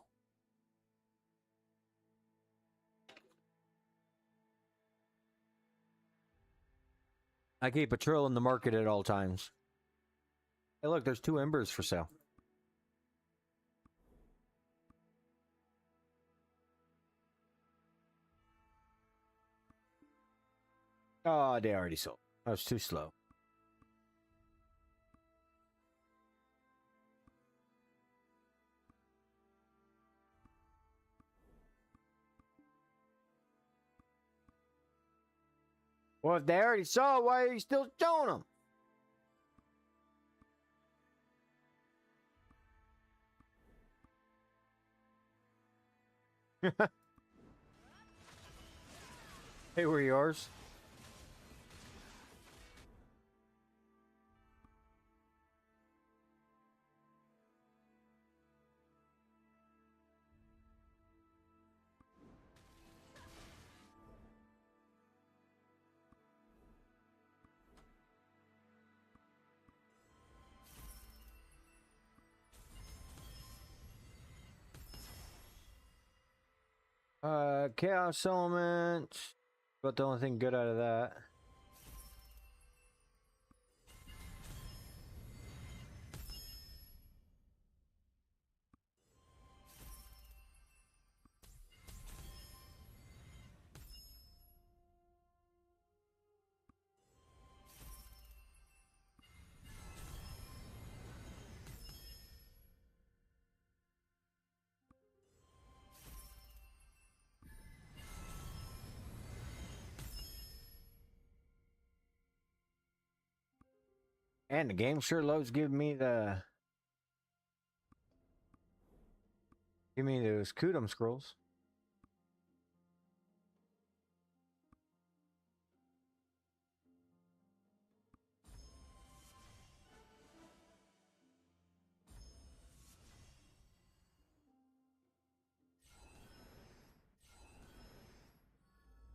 I keep a trill in the market at all times. Hey, look, there's 2 embers for sale. Oh, they already sold. I was too slow. Well, if they already saw it, why are you still showing them? They were yours. Chaos element. But the only thing good out of that. And the game sure loves giving me the... Give me those Kudum scrolls.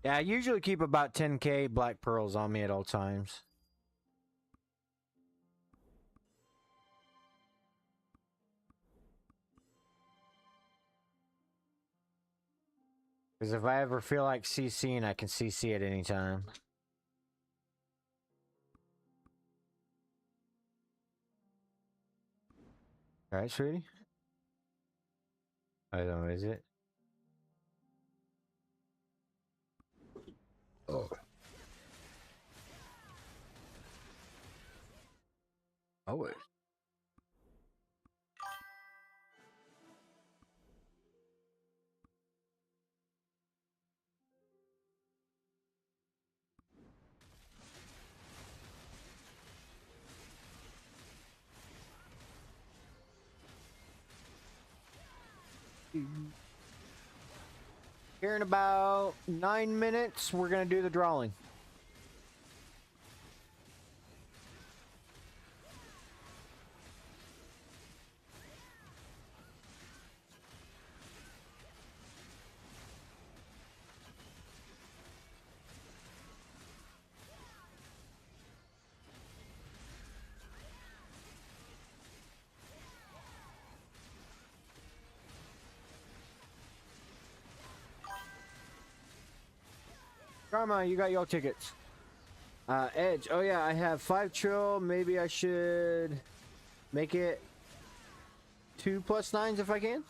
Yeah, I usually keep about 10k black pearls on me at all times. Because if I ever feel like CCing, I can CC at any time. Alright, sweetie? I don't know, is it? Oh. Oh, it. Here in about 9 minutes, we're gonna do the drawing. Karma, you got your tickets. Edge. Oh yeah, I have 5 trill. Maybe I should make it 2 plus 9s if I can.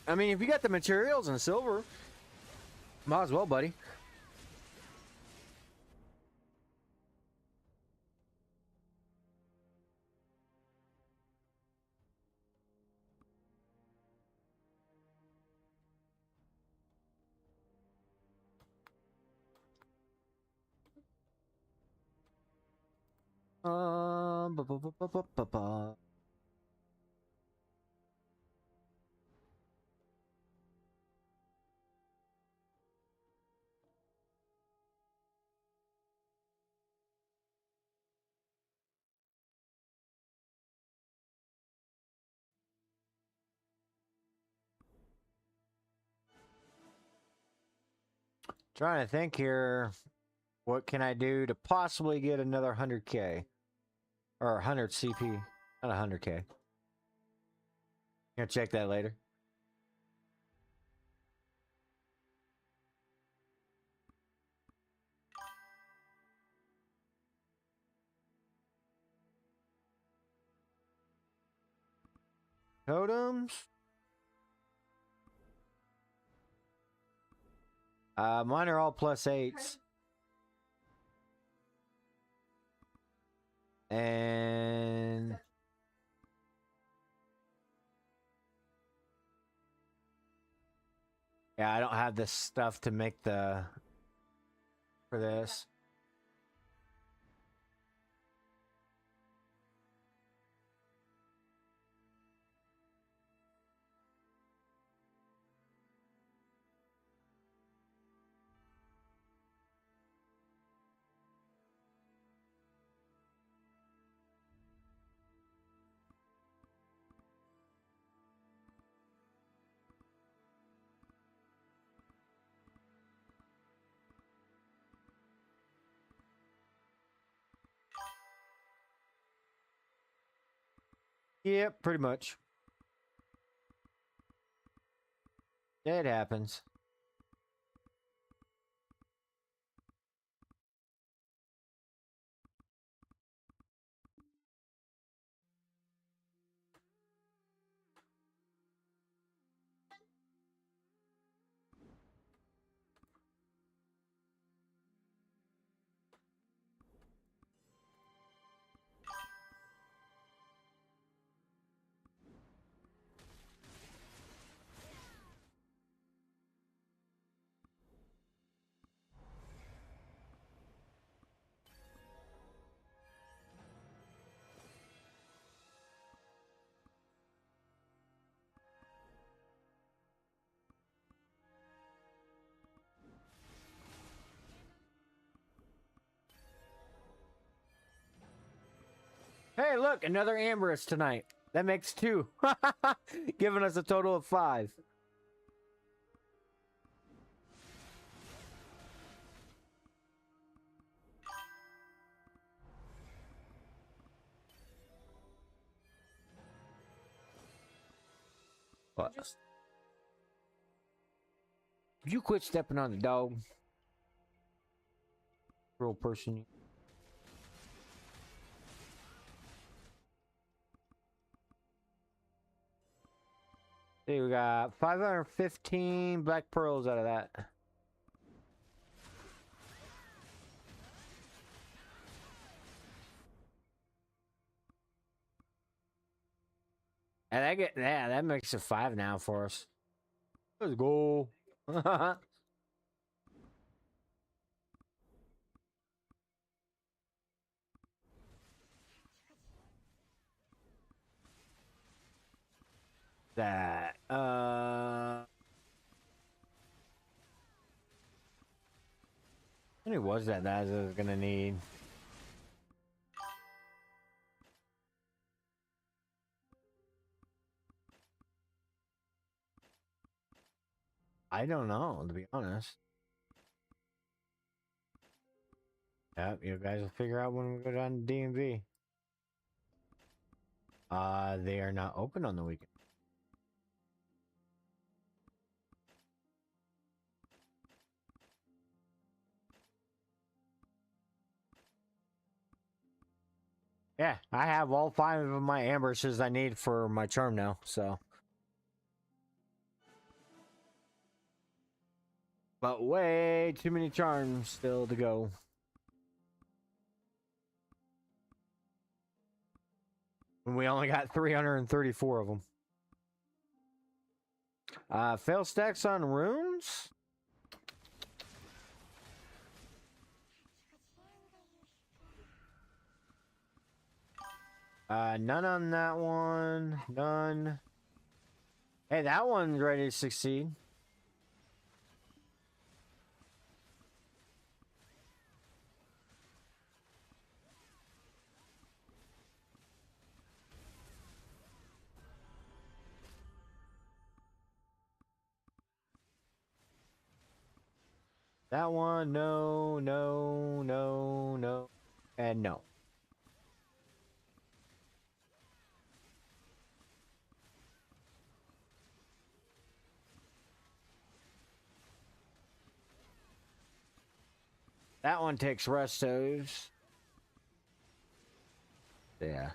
I mean, if you got the materials and silver, might as well, buddy. Ba, ba, ba, ba, ba, ba, ba. Trying to think here. What can I do to possibly get another 100k? Or 100 CP. Not 100k. Gonna check that later. Totems. Mine are all plus 8s. And yeah, I don't have the stuff to make the for this. Yep, pretty much. It happens. Hey, look, another Amberus tonight. That makes 2. Giving us a total of 5. What? You quit stepping on the dog. Real person. See, we got 515 black pearls out of that. And that makes it 5 now for us. Let's go. That how many was that I was gonna need? I don't know, to be honest. Yep, you guys will figure out when we go down to DMV. They are not open on the weekend. Yeah, I have all 5 of my ambushes I need for my charm now, so. But way too many charms still to go. And we only got 334 of them. Fail stacks on runes? None on that one. None. Hey, that one's ready to succeed. That one, no, no, no, no, and no. That one takes restos. Yeah.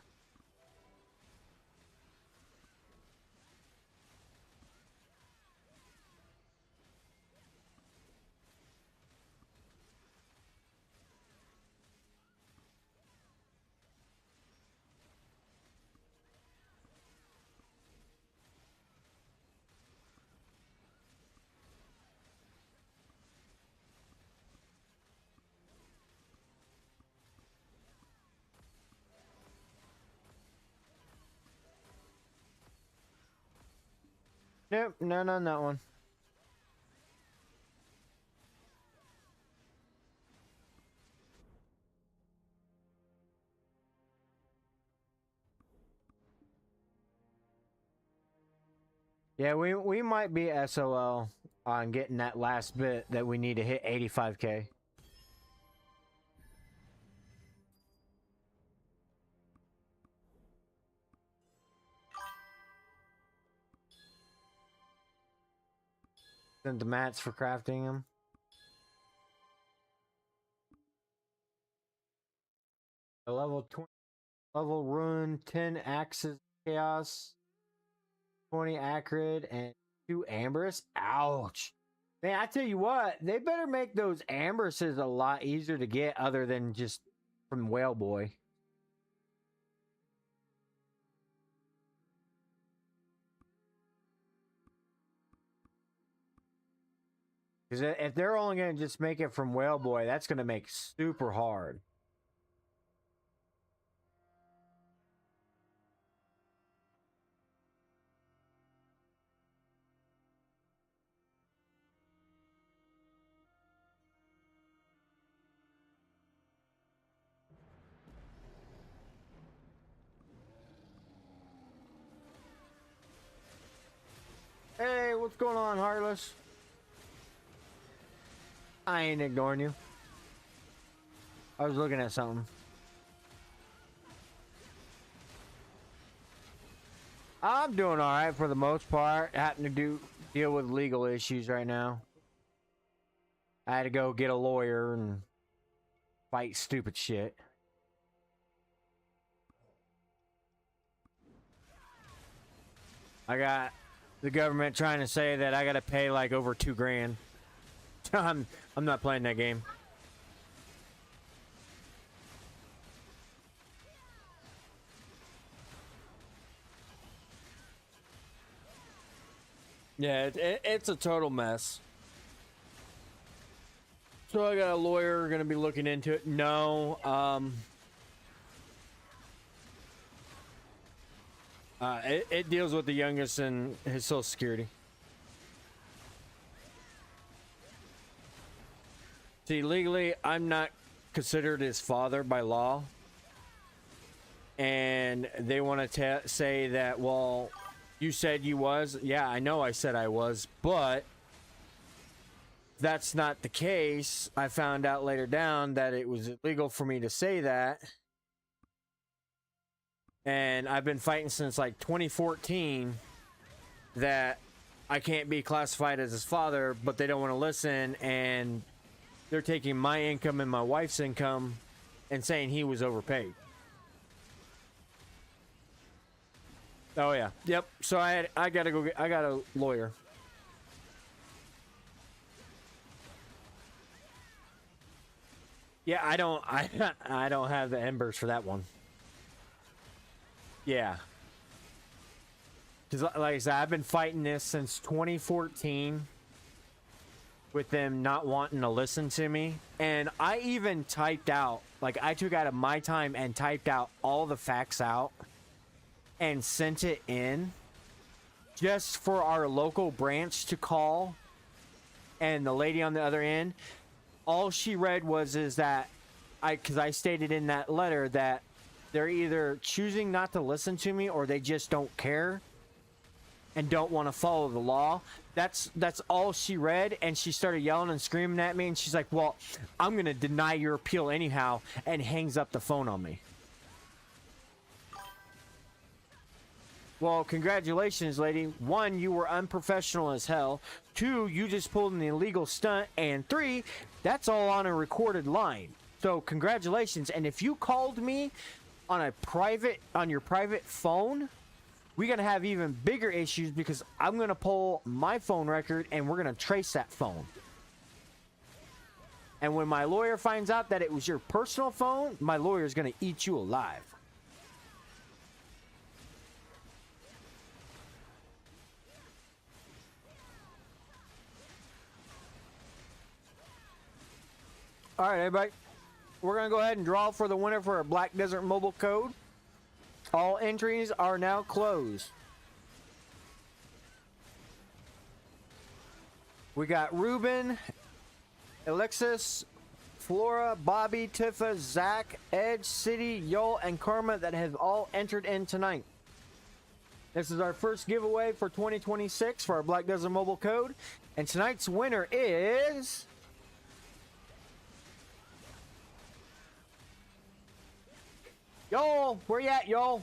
Nope, none on that one. Yeah, we might be SOL on getting that last bit that we need to hit 85k. Send the mats for crafting them. A level 20 level rune, 10 axes chaos, 20 acrid, and 2 amberous. Ouch. Man, I tell you what, they better make those amberesses a lot easier to get other than just from Whale Boy. Because if they're only going to just make it from Whale Boy, that's going to make super hard. Hey, what's going on, Heartless? I ain't ignoring you. I was looking at something. I'm doing alright for the most part. Having to deal with legal issues right now. I had to go get a lawyer and fight stupid shit. I got The government trying to say that I gotta pay like over $2,000. I'm not playing that game. Yeah, it's a total mess. So I got a lawyer gonna be looking into it. No, it deals with the youngest and his Social Security. See, legally, I'm not considered his father by law. And they want to say that, well, you said you was. Yeah, I know I said I was, but that's not the case. I found out later down that it was illegal for me to say that. And I've been fighting since like 2014 that I can't be classified as his father, but they don't want to listen, and they're taking my income and my wife's income and saying he was overpaid. Oh yeah, yep. So I gotta go I got a lawyer. Yeah, I don't have the embers for that one. Yeah. Because, like I said, I've been fighting this since 2014 with them not wanting to listen to me. And I even typed out, like, I took out of my time and typed out all the facts out and sent it in just for our local branch to call. And the lady on the other end, all she read is that because I stated in that letter that they're either choosing not to listen to me or they just don't care and don't want to follow the law. That's all she read, and she started yelling and screaming at me, and she's like, well, I'm going to deny your appeal anyhow, and hangs up the phone on me. Well, congratulations, lady. 1, you were unprofessional as hell. 2, you just pulled an illegal stunt. And 3, that's all on a recorded line. So congratulations. And if you called me on your private phone, we're going to have even bigger issues because I'm going to pull my phone record and we're going to trace that phone. And when my lawyer finds out that it was your personal phone, my lawyer is going to eat you alive. All right, everybody. We're going to go ahead and draw for the winner for a Black Desert Mobile Code. All entries are now closed. We got Ruben, Alexis, Flora, Bobby, Tifa, Zach, Edge, City, Yol, and Karma that have all entered in tonight. This is our first giveaway for 2026 for our Black Desert Mobile Code. And tonight's winner is... Yol, where you at, Yol?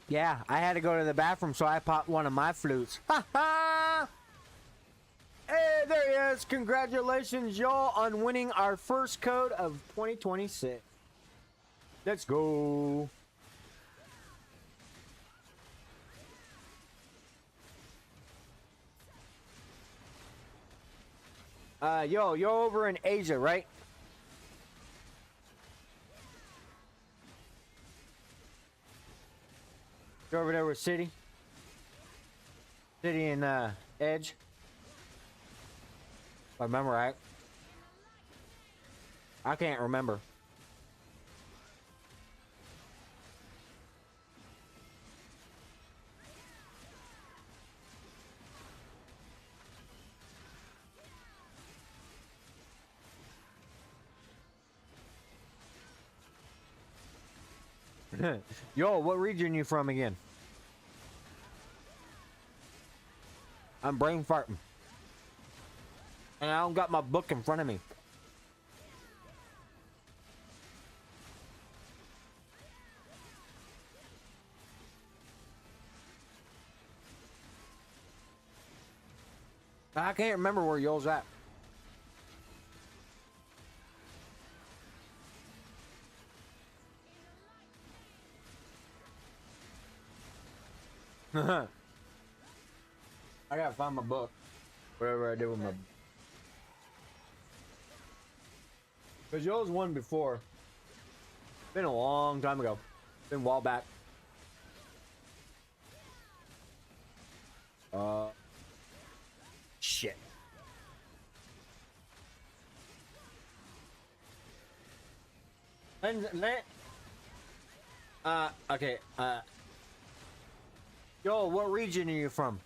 Yeah, I had to go to the bathroom, so I popped one of my flutes. Ha ha! Hey, there he is. Congratulations, y'all, on winning our first code of 2026. Let's go. You're over in Asia, right? You're over there with City? City and, Edge? If I remember right. I can't remember. Yo, what region you from again? I'm brain farting. And I don't got my book in front of me. I can't remember where y'all's at. I gotta find my book. Whatever I did with my. Because yours won before. Been a long time ago. Been a while back. Shit. Okay. Yo, what region are you from?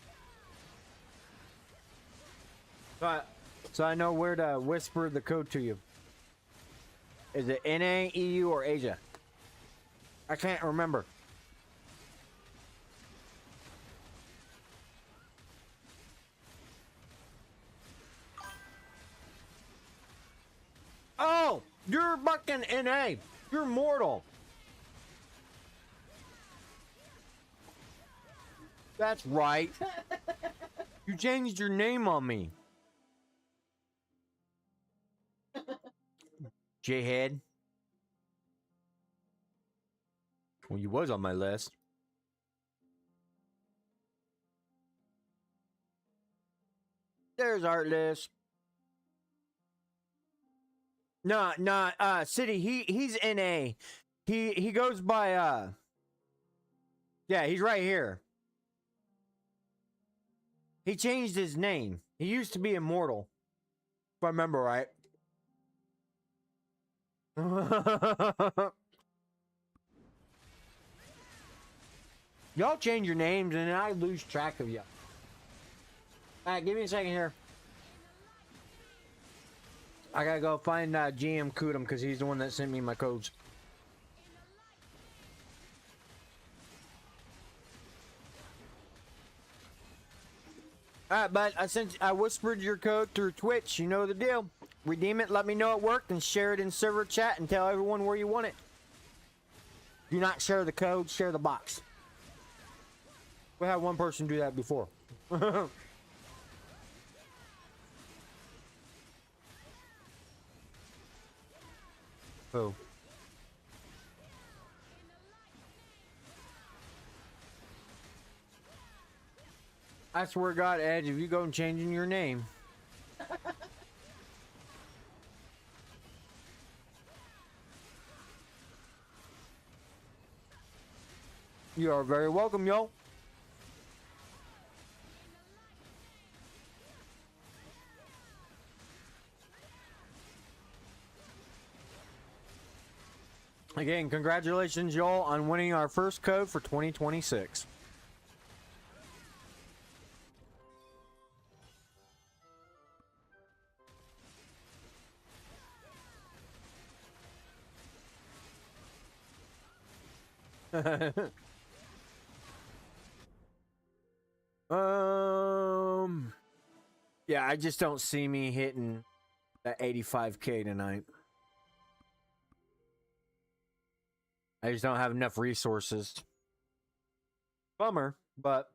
So I know where to whisper the code to you. Is it NA, EU, or Asia? I can't remember. Oh, you're fucking NA. You're mortal. That's right. You changed your name on me. J-head. Well, you was on my list. There's Artlist. No, City, he's NA. He goes by yeah, he's right here. He changed his name. He used to be Immortal. If I remember right. Y'all change your names and I lose track of you. Alright, give me a second here. I gotta go find GM Kudum because he's the one that sent me my codes. Alright, but I whispered your code through Twitch. You know the deal. Redeem it, let me know it worked, and share it in server chat and tell everyone where you want it. Do not share the code, share the box. We had one person do that before. Who? I swear to God, Edge, if you go and changing your name. You are very welcome, yo. Again, congratulations, y'all, on winning our first code for 2026. Yeah, I just don't see me hitting that 85K tonight. I just don't have enough resources. Bummer, but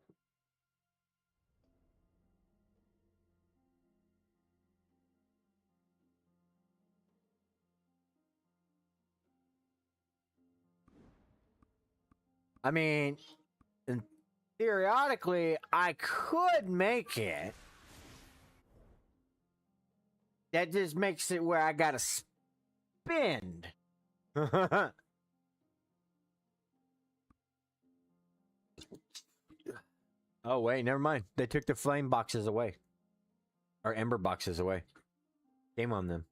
I mean, theoretically, I could make it. That just makes it where I gotta spend. Oh, wait, never mind. They took the flame boxes away. Or ember boxes away. Game on them.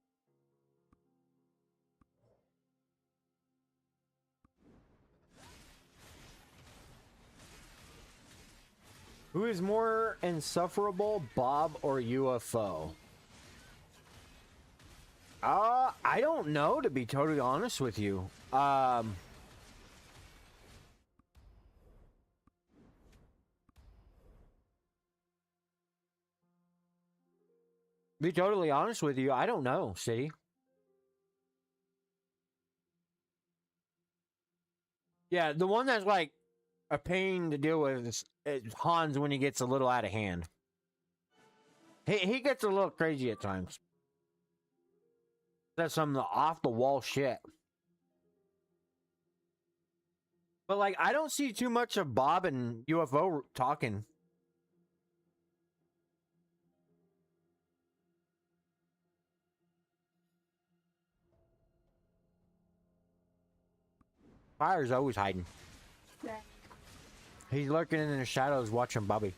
Who is more insufferable, Bob or UFO? I don't know, to be totally honest with you. Be totally honest with you, I don't know, see? Yeah, the one that's like a pain to deal with is Hans when he gets a little out of hand. He gets a little crazy at times. That's some off the wall shit. But like, I don't see too much of Bob and UFO talking. Fire's always hiding. He's lurking in the shadows watching Bobby.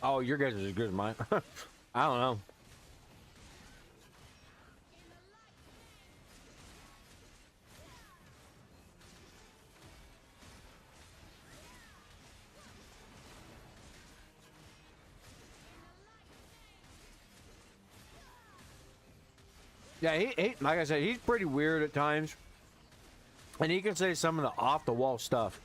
Oh, your guess is as good as mine. I don't know. Yeah, he like I said, he's pretty weird at times. And he can say some of the off-the-wall stuff.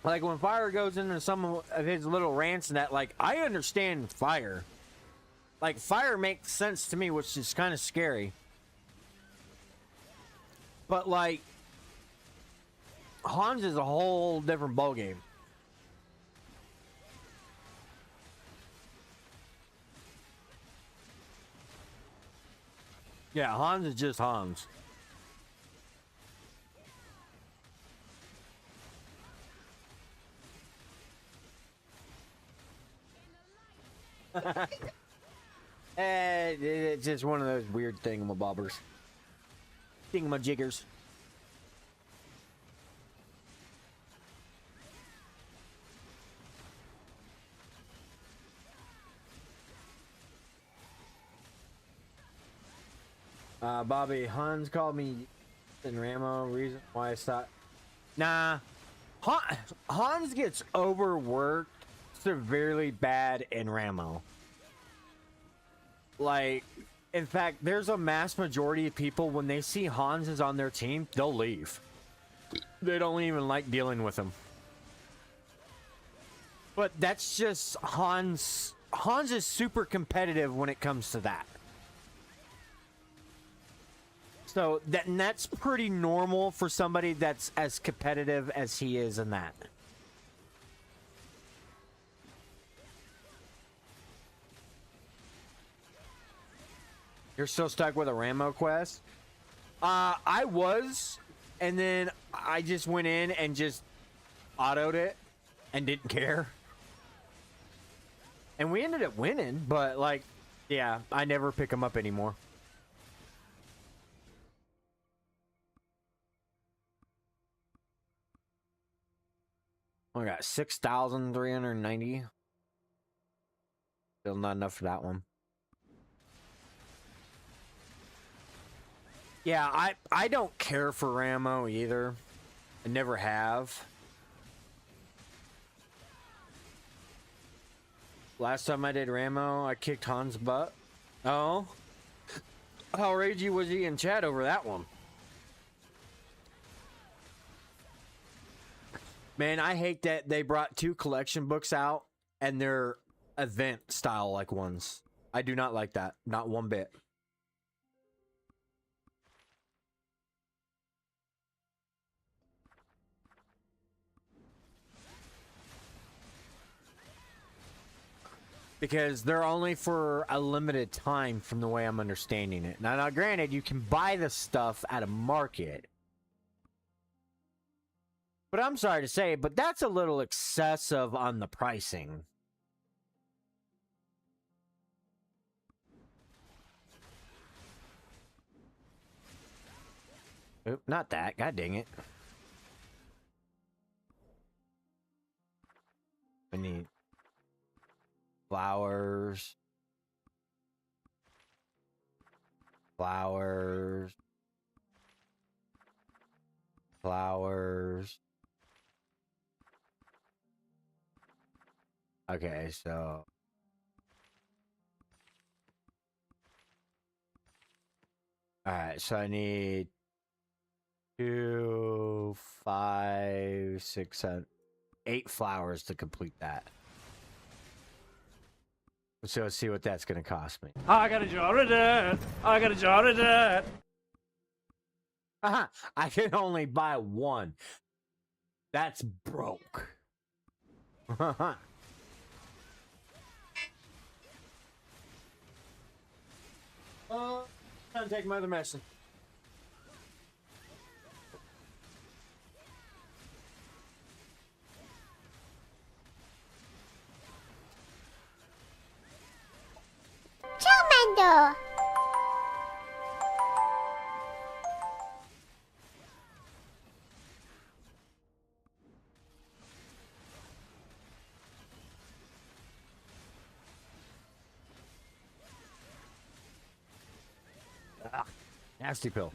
Like when Fire goes into some of his little rants and that, like, I understand Fire. Like, Fire makes sense to me, which is kind of scary. But, like, Hans is a whole different ballgame. Yeah, Hans is just Hans. It's just one of those weird thingamabobbers. Thingamajiggers. Bobby, Hans called me and Ramo. Reason why I stopped. Nah. Hans gets overworked severely bad in Ramo. Like, in fact, there's a mass majority of people, when they see Hans is on their team, they'll leave. They don't even like dealing with him. But that's just Hans. Hans is super competitive when it comes to that. So that's pretty normal for somebody that's as competitive as he is in that. You're still stuck with a Ramo quest? I was, and then I just went in and just autoed it and didn't care. And we ended up winning, but like, yeah, I never pick them up anymore. I got 6,390. Still not enough for that one. Yeah, I don't care for Ramo either. I never have. Last time I did Ramo, I kicked Hans' butt. Oh? How ragey was he in chat over that one? Man, I hate that they brought 2 collection books out and they're event style like ones. I do not like that. Not one bit. Because they're only for a limited time from the way I'm understanding it. Now granted, you can buy the stuff at a market. But I'm sorry to say, but that's a little excessive on the pricing. Oop, not that. God dang it. I need flowers. Flowers. Flowers. Okay, so alright, so I need 2, 5, 6, 7, 8 flowers to complete that. So let's see what that's gonna cost me. I got a jar of that. I got a jar of that. I can only buy 1. That's broke. Trying to take my other medicine. Charmander! Ah, nasty pill.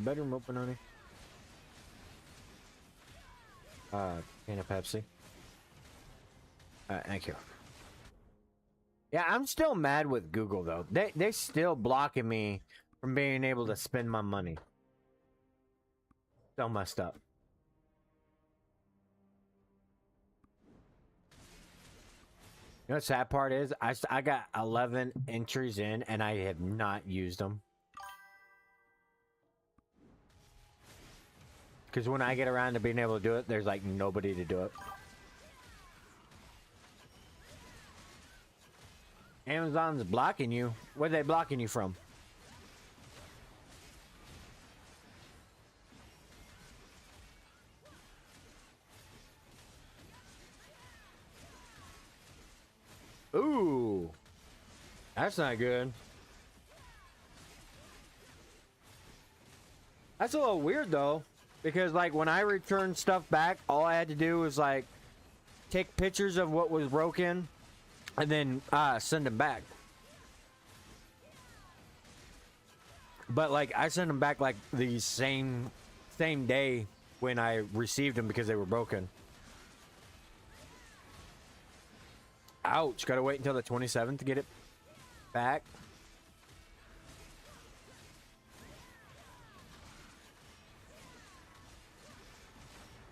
Bedroom open, honey. Can of Pepsi. Thank you. Yeah, I'm still mad with Google though. They still blocking me from being able to spend my money. So messed up. You know what the sad part is? I got 11 entries in and I have not used them. Because when I get around to being able to do it, there's like nobody to do it. Amazon's blocking you. Where are they blocking you from? Ooh. That's not good. That's a little weird though. Because like when I returned stuff back, all I had to do was like take pictures of what was broken and then send them back. But like I sent them back like the same day when I received them because they were broken. Ouch, gotta wait until the 27th to get it back.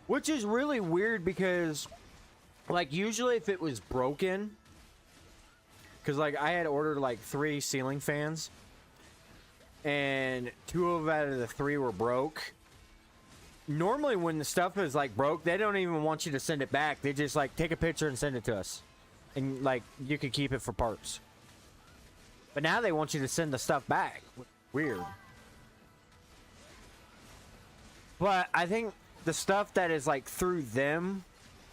Which is really weird because, like, usually if it was broken, because, like, I had ordered, like, 3 ceiling fans, and 2 of out of the 3 were broke. Normally when the stuff is, like, broke, they don't even want you to send it back. They just, like, take a picture and send it to us. And, like, you can keep it for parts. But now they want you to send the stuff back. Weird. But I think the stuff that is like through them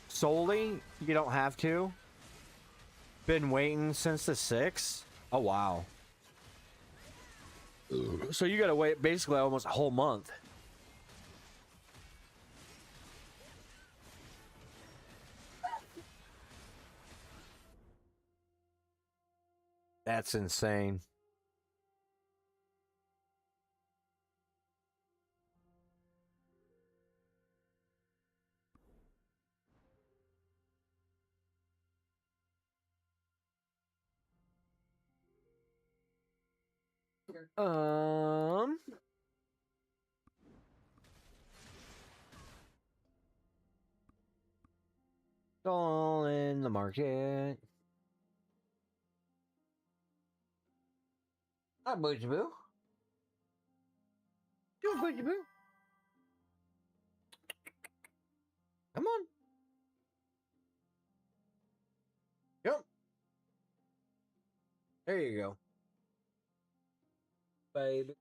solely, you don't have to. Been waiting since the 6th. Oh wow. So you gotta wait basically almost a whole month. That's insane. Um. All in the market. Hi, Boogie Boo. Come on, Boogie Boo. Come on. Yep. There you go. Baby.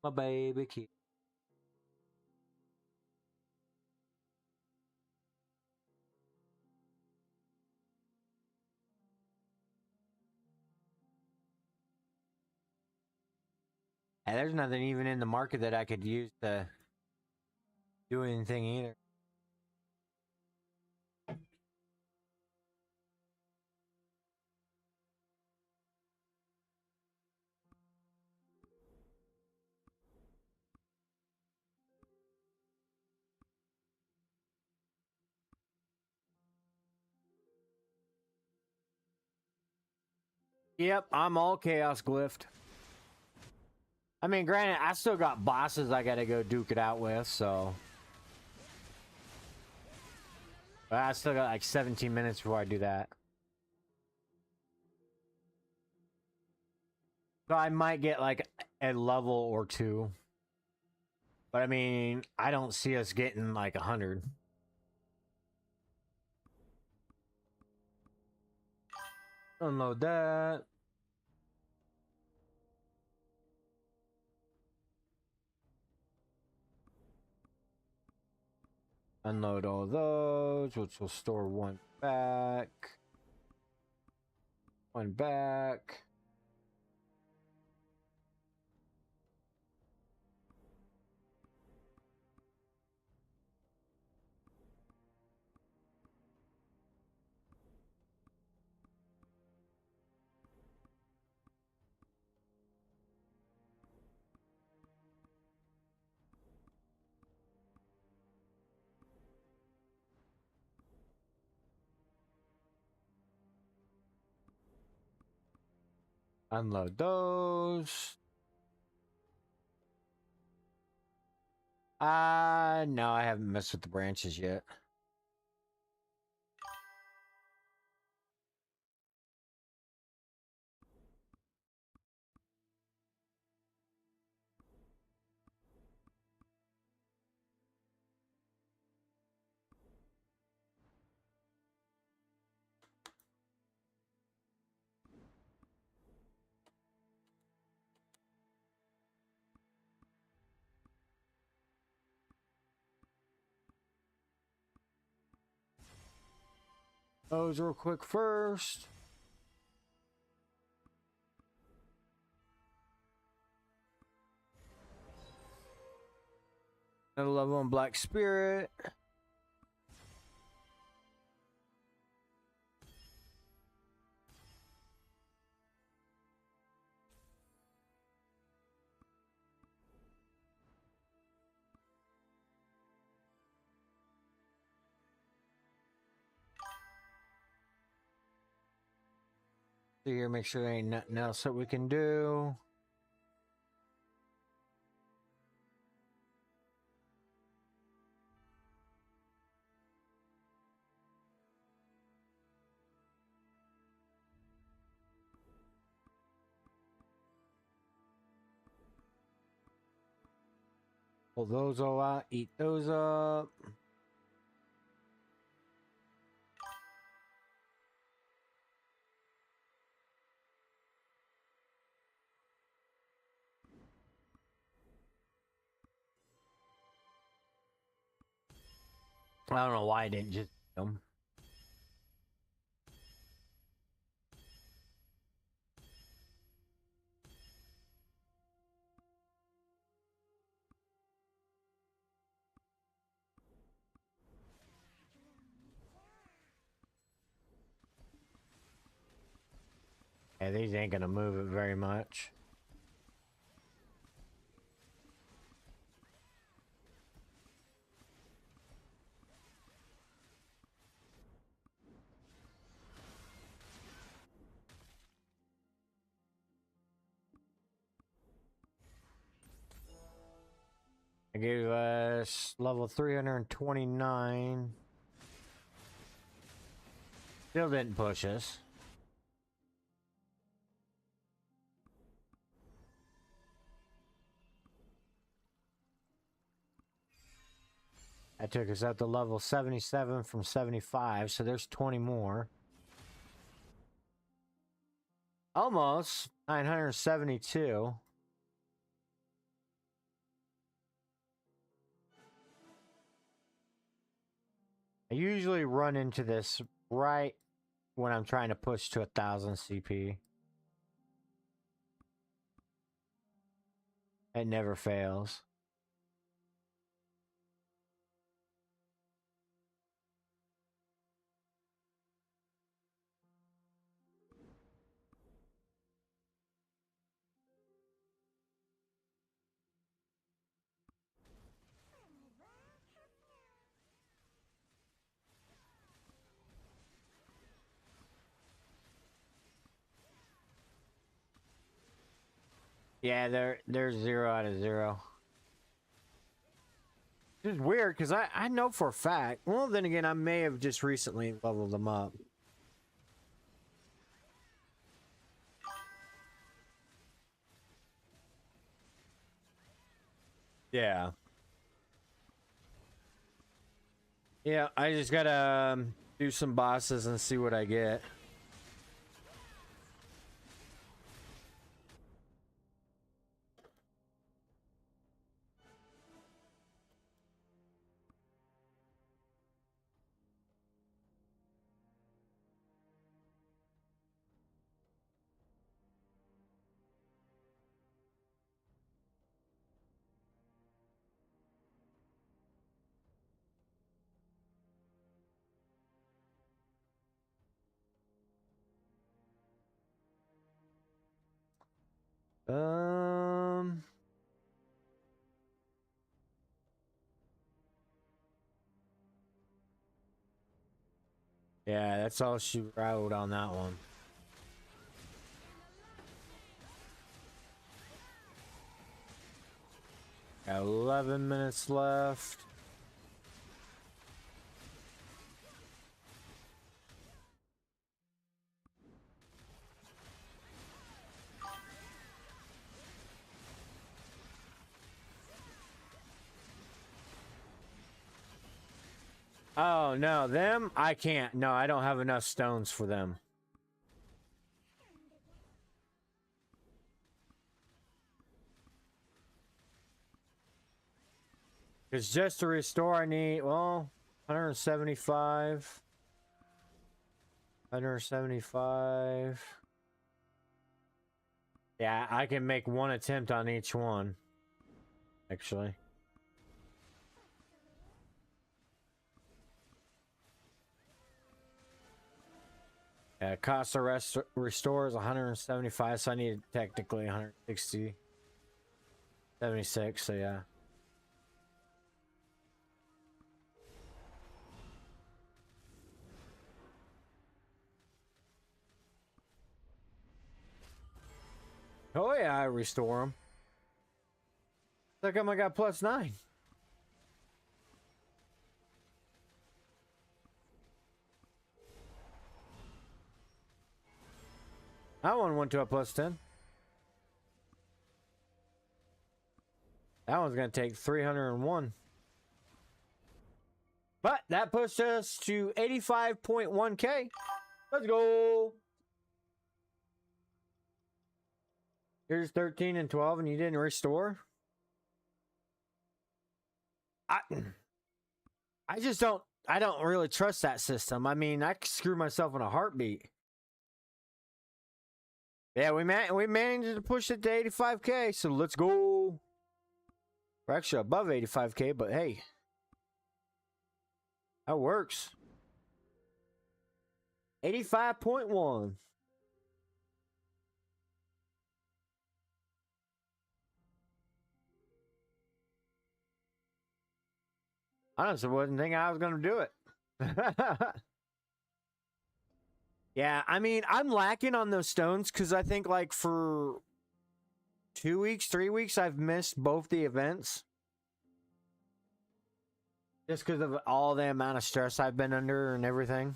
My baby kid. And there's nothing even in the market that I could use to do anything either. Yep, I'm all chaos glyphed. I mean, granted, I still got bosses I gotta go duke it out with, so. But I still got like 17 minutes before I do that. So I might get like a level or two. But I mean, I don't see us getting like 100. Unload that. Unload all those, which will store one back. One back. Unload those. No, I haven't messed with the branches yet. Those real quick first. Another level on Black Spirit. See here, make sure there ain't nothing else that we can do. Pull those all out, eat those up. I don't know why I didn't just eat them. Yeah, these ain't gonna move it very much. I gave us level 329. Still didn't push us. That took us up to level 77 from 75, so there's 20 more. Almost 972. I usually run into this right when I'm trying to push to 1,000 CP. It never fails. Yeah, they're 0 out of 0. It's weird because I know for a fact. Well, then again, I may have just recently leveled them up. Yeah. Yeah, I just gotta do some bosses and see what I get. Um, yeah, that's all she wrote on that one. Got 11 minutes left. Oh, no, them? I can't. No, I don't have enough stones for them. Because just to restore, I need, well, 175. 175. Yeah, I can make one attempt on each one, actually. Cost of restore is 175, so I need technically 160. 76, so yeah. Oh yeah, I restore them. How come I got +9? That one went to a +10. That one's gonna take 301. But that pushed us to 85.1k. Let's go. Here's 13 and 12, and you didn't restore. I just don't. I don't really trust that system. I mean, I could screw myself in a heartbeat. Yeah, we managed to push it to 85k, so let's go. We're actually above 85k, but hey, that works. 85.1. Honestly, wasn't thinking I was going to do it. Yeah, I mean, I'm lacking on those stones because I think like for 2 weeks, 3 weeks, I've missed both the events. Just because of all the amount of stress I've been under and everything.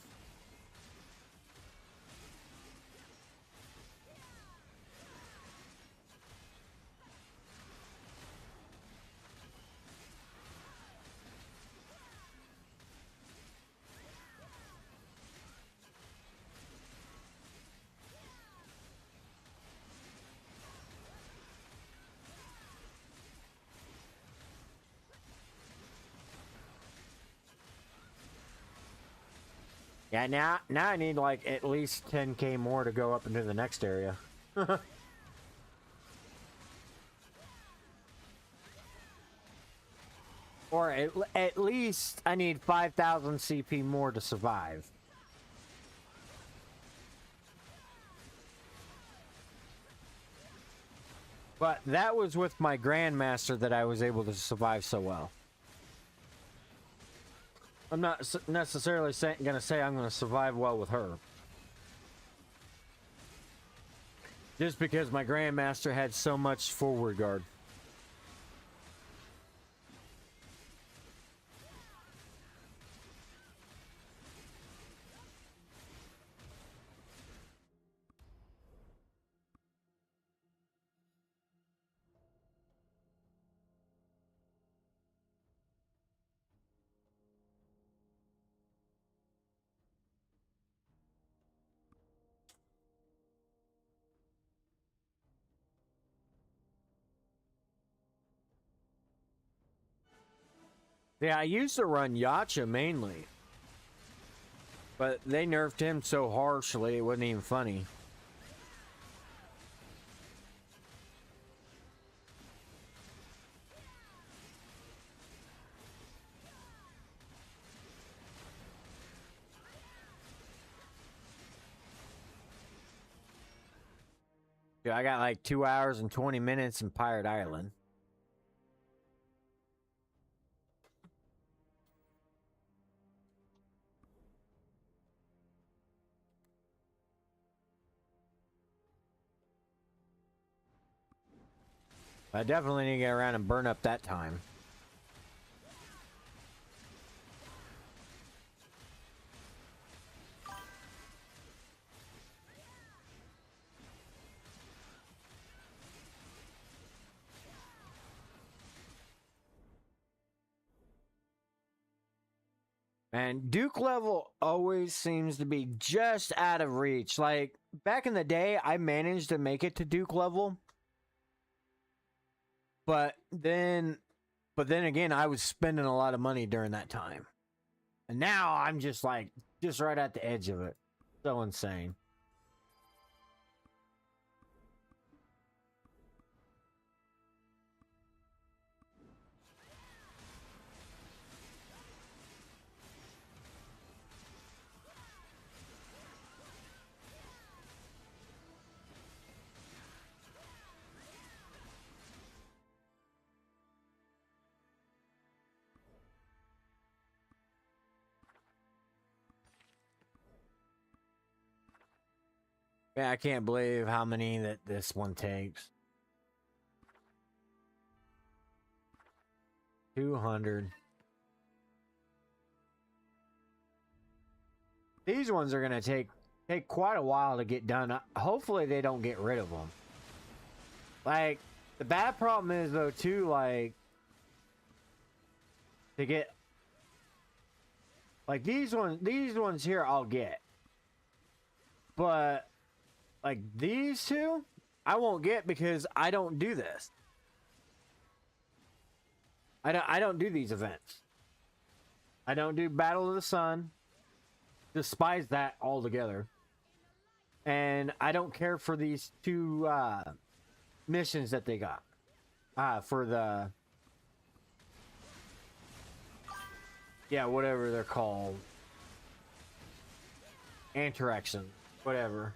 Yeah, now I need like at least 10k more to go up into the next area. Or at least I need 5,000 CP more to survive. But that was with my Grandmaster that I was able to survive so well. I'm not necessarily going to say I'm going to survive well with her. Just because my Grandmaster had so much forward guard. Yeah, I used to run Yacha mainly. But they nerfed him so harshly, it wasn't even funny. Dude, I got like 2 hours and 20 minutes in Pirate Island. I definitely need to get around and burn up that time. And Duke level always seems to be just out of reach. Like, back in the day, I managed to make it to Duke level. But then again, I was spending a lot of money during that time. And now I'm just like, just right at the edge of it. So insane. Yeah, I can't believe how many that this one takes. 200. These ones are gonna take quite a while to get done. Hopefully they don't get rid of them. Like, the bad problem is though too, like, to get like these ones here I'll get. But like these two, I won't get because I don't do this. I don't do these events. I don't do Battle of the Sun. Despise that altogether. And I don't care for these two missions that they got. For the, yeah, whatever they're called. Interaction. Whatever.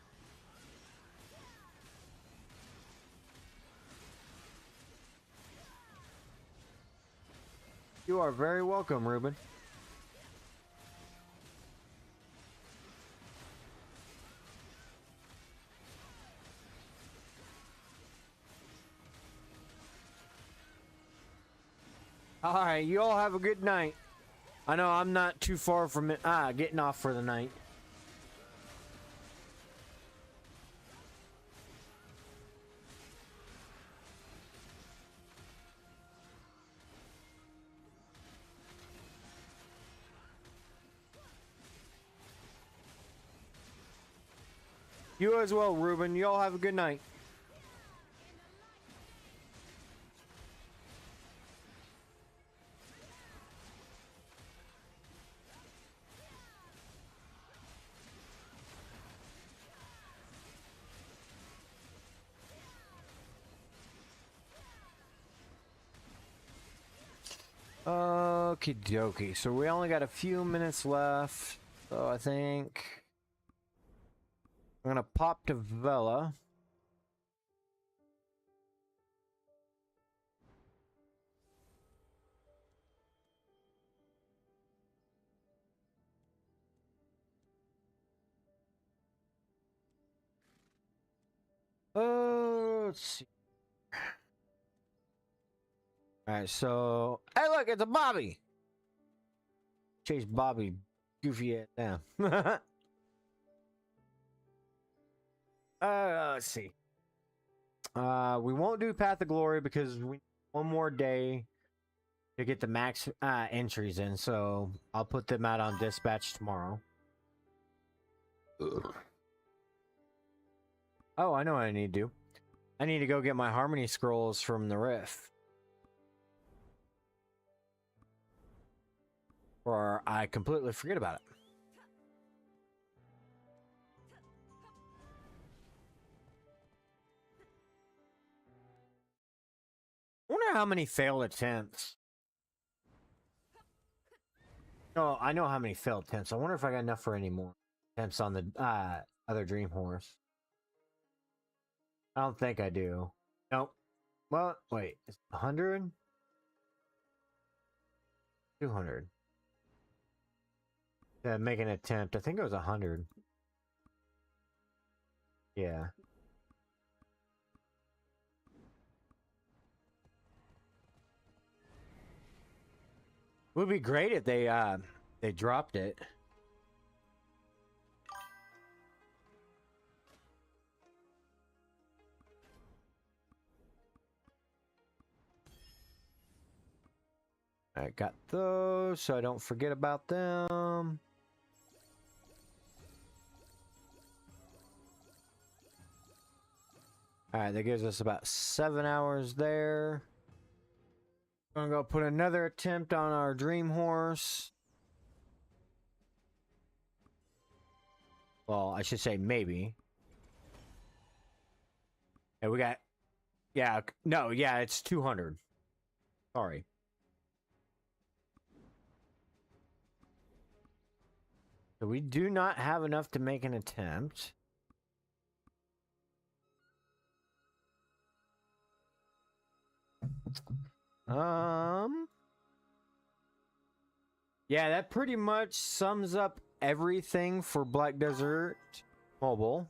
You are very welcome, Ruben. All right, you all have a good night. I know I'm not too far from it. Getting off for the night. You as well, Ruben. You all have a good night. Okie dokie. So we only got a few minutes left. So I think I'm gonna pop to Vela. Oh, let's see. All right, so hey, look, it's a Bobby. Chase Bobby, goofy ass down. Let's see. We won't do Path of Glory because we one more day to get the max entries in, so I'll put them out on dispatch tomorrow. Ugh. Oh, I know what I need to do. I need to go get my Harmony Scrolls from the Rift. or I completely forget about it. I wonder how many failed attempts. Oh, I know how many failed attempts. I wonder if I got enough for any more attempts on the other Dream Horse. I don't think I do. Nope. Well, wait. 100? 200. To make an attempt. I think it was 100. Yeah. It would be great if they dropped it. I got those, so I don't forget about them. Alright, that gives us about 7 hours there. I'm gonna go put another attempt on our Dream Horse. Well, I should say maybe. And we got... Yeah, no, yeah, it's 200. Sorry. So we do not have enough to make an attempt. Yeah, that pretty much sums up everything for Black Desert Mobile.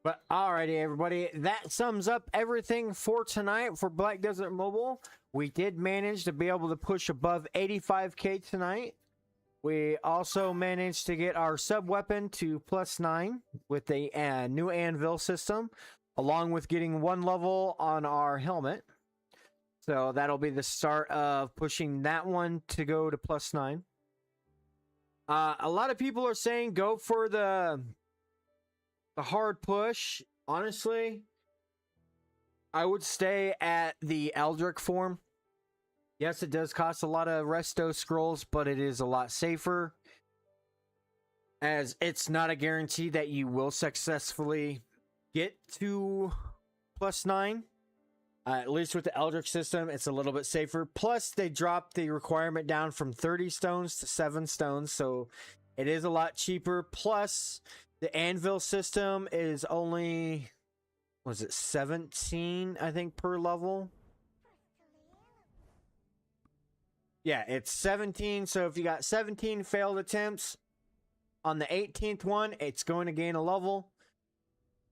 But alrighty, everybody, that sums up everything for tonight for Black Desert Mobile. We did manage to be able to push above 85k tonight. We also managed to get our sub weapon to +9 with the new anvil system, along with getting 1 level on our helmet. So that'll be the start of pushing that one to go to +9. A lot of people are saying go for the hard push. Honestly, I would stay at the Eldritch form. Yes, it does cost a lot of resto scrolls, but it is a lot safer, as it's not a guarantee that you will successfully get to +9. At least with the Eldritch system, it's a little bit safer. Plus, they dropped the requirement down from 30 stones to 7 stones, so it is a lot cheaper. Plus, the anvil system is only, was it 17, I think, per level? Yeah, it's 17. So if you got 17 failed attempts, on the 18th one, it's going to gain a level.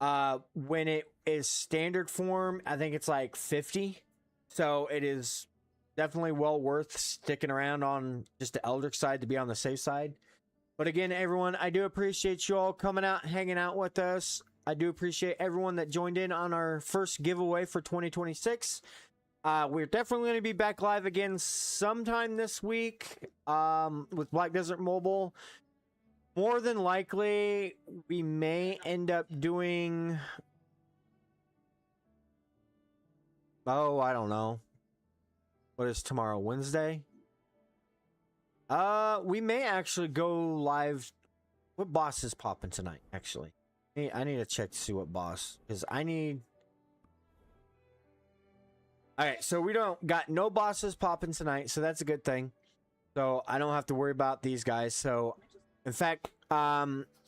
When it is standard form, I think it's like 50. So it is definitely well worth sticking around on just the Eldritch side to be on the safe side. But again, everyone, I do appreciate you all coming out, hanging out with us. I do appreciate everyone that joined in on our first giveaway for 2026. We're definitely going to be back live again sometime this week with Black Desert Mobile. More than likely, we may end up doing... Oh, I don't know. What is tomorrow? Wednesday? We may actually go live. What boss is popping tonight, actually? I need to check to see what boss, because I need... Alright, so we don't got no bosses popping tonight, so that's a good thing. So I don't have to worry about these guys. So, in fact,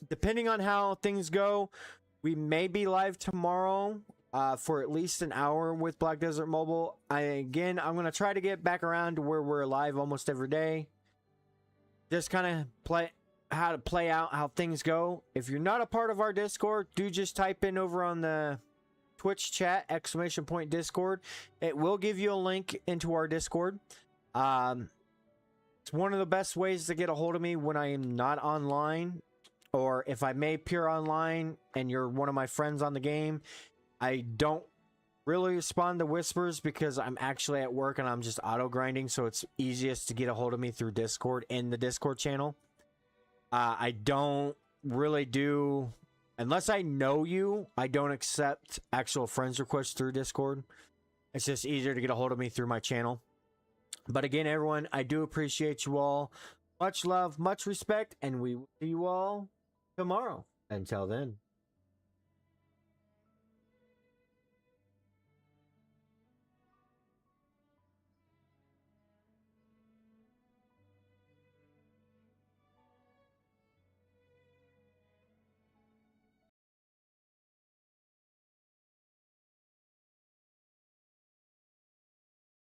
depending on how things go, we may be live tomorrow for at least an hour with Black Desert Mobile. I'm going to try to get back around to where we're live almost every day. Just kind of play out how things go. If you're not a part of our Discord, do just type in over on the Twitch chat, !Discord. It will give you a link into our Discord. It's one of the best ways to get a hold of me when I am not online, or if I may appear online and you're one of my friends on the game. I don't really respond to whispers because I'm actually at work and I'm just auto grinding, so it's easiest to get a hold of me through Discord in the Discord channel. I don't really do, unless I know you, I don't accept actual friends requests through Discord. It's just easier to get a hold of me through my channel. But again, everyone, I do appreciate you all. Much love, much respect, and we will see you all tomorrow. Until then.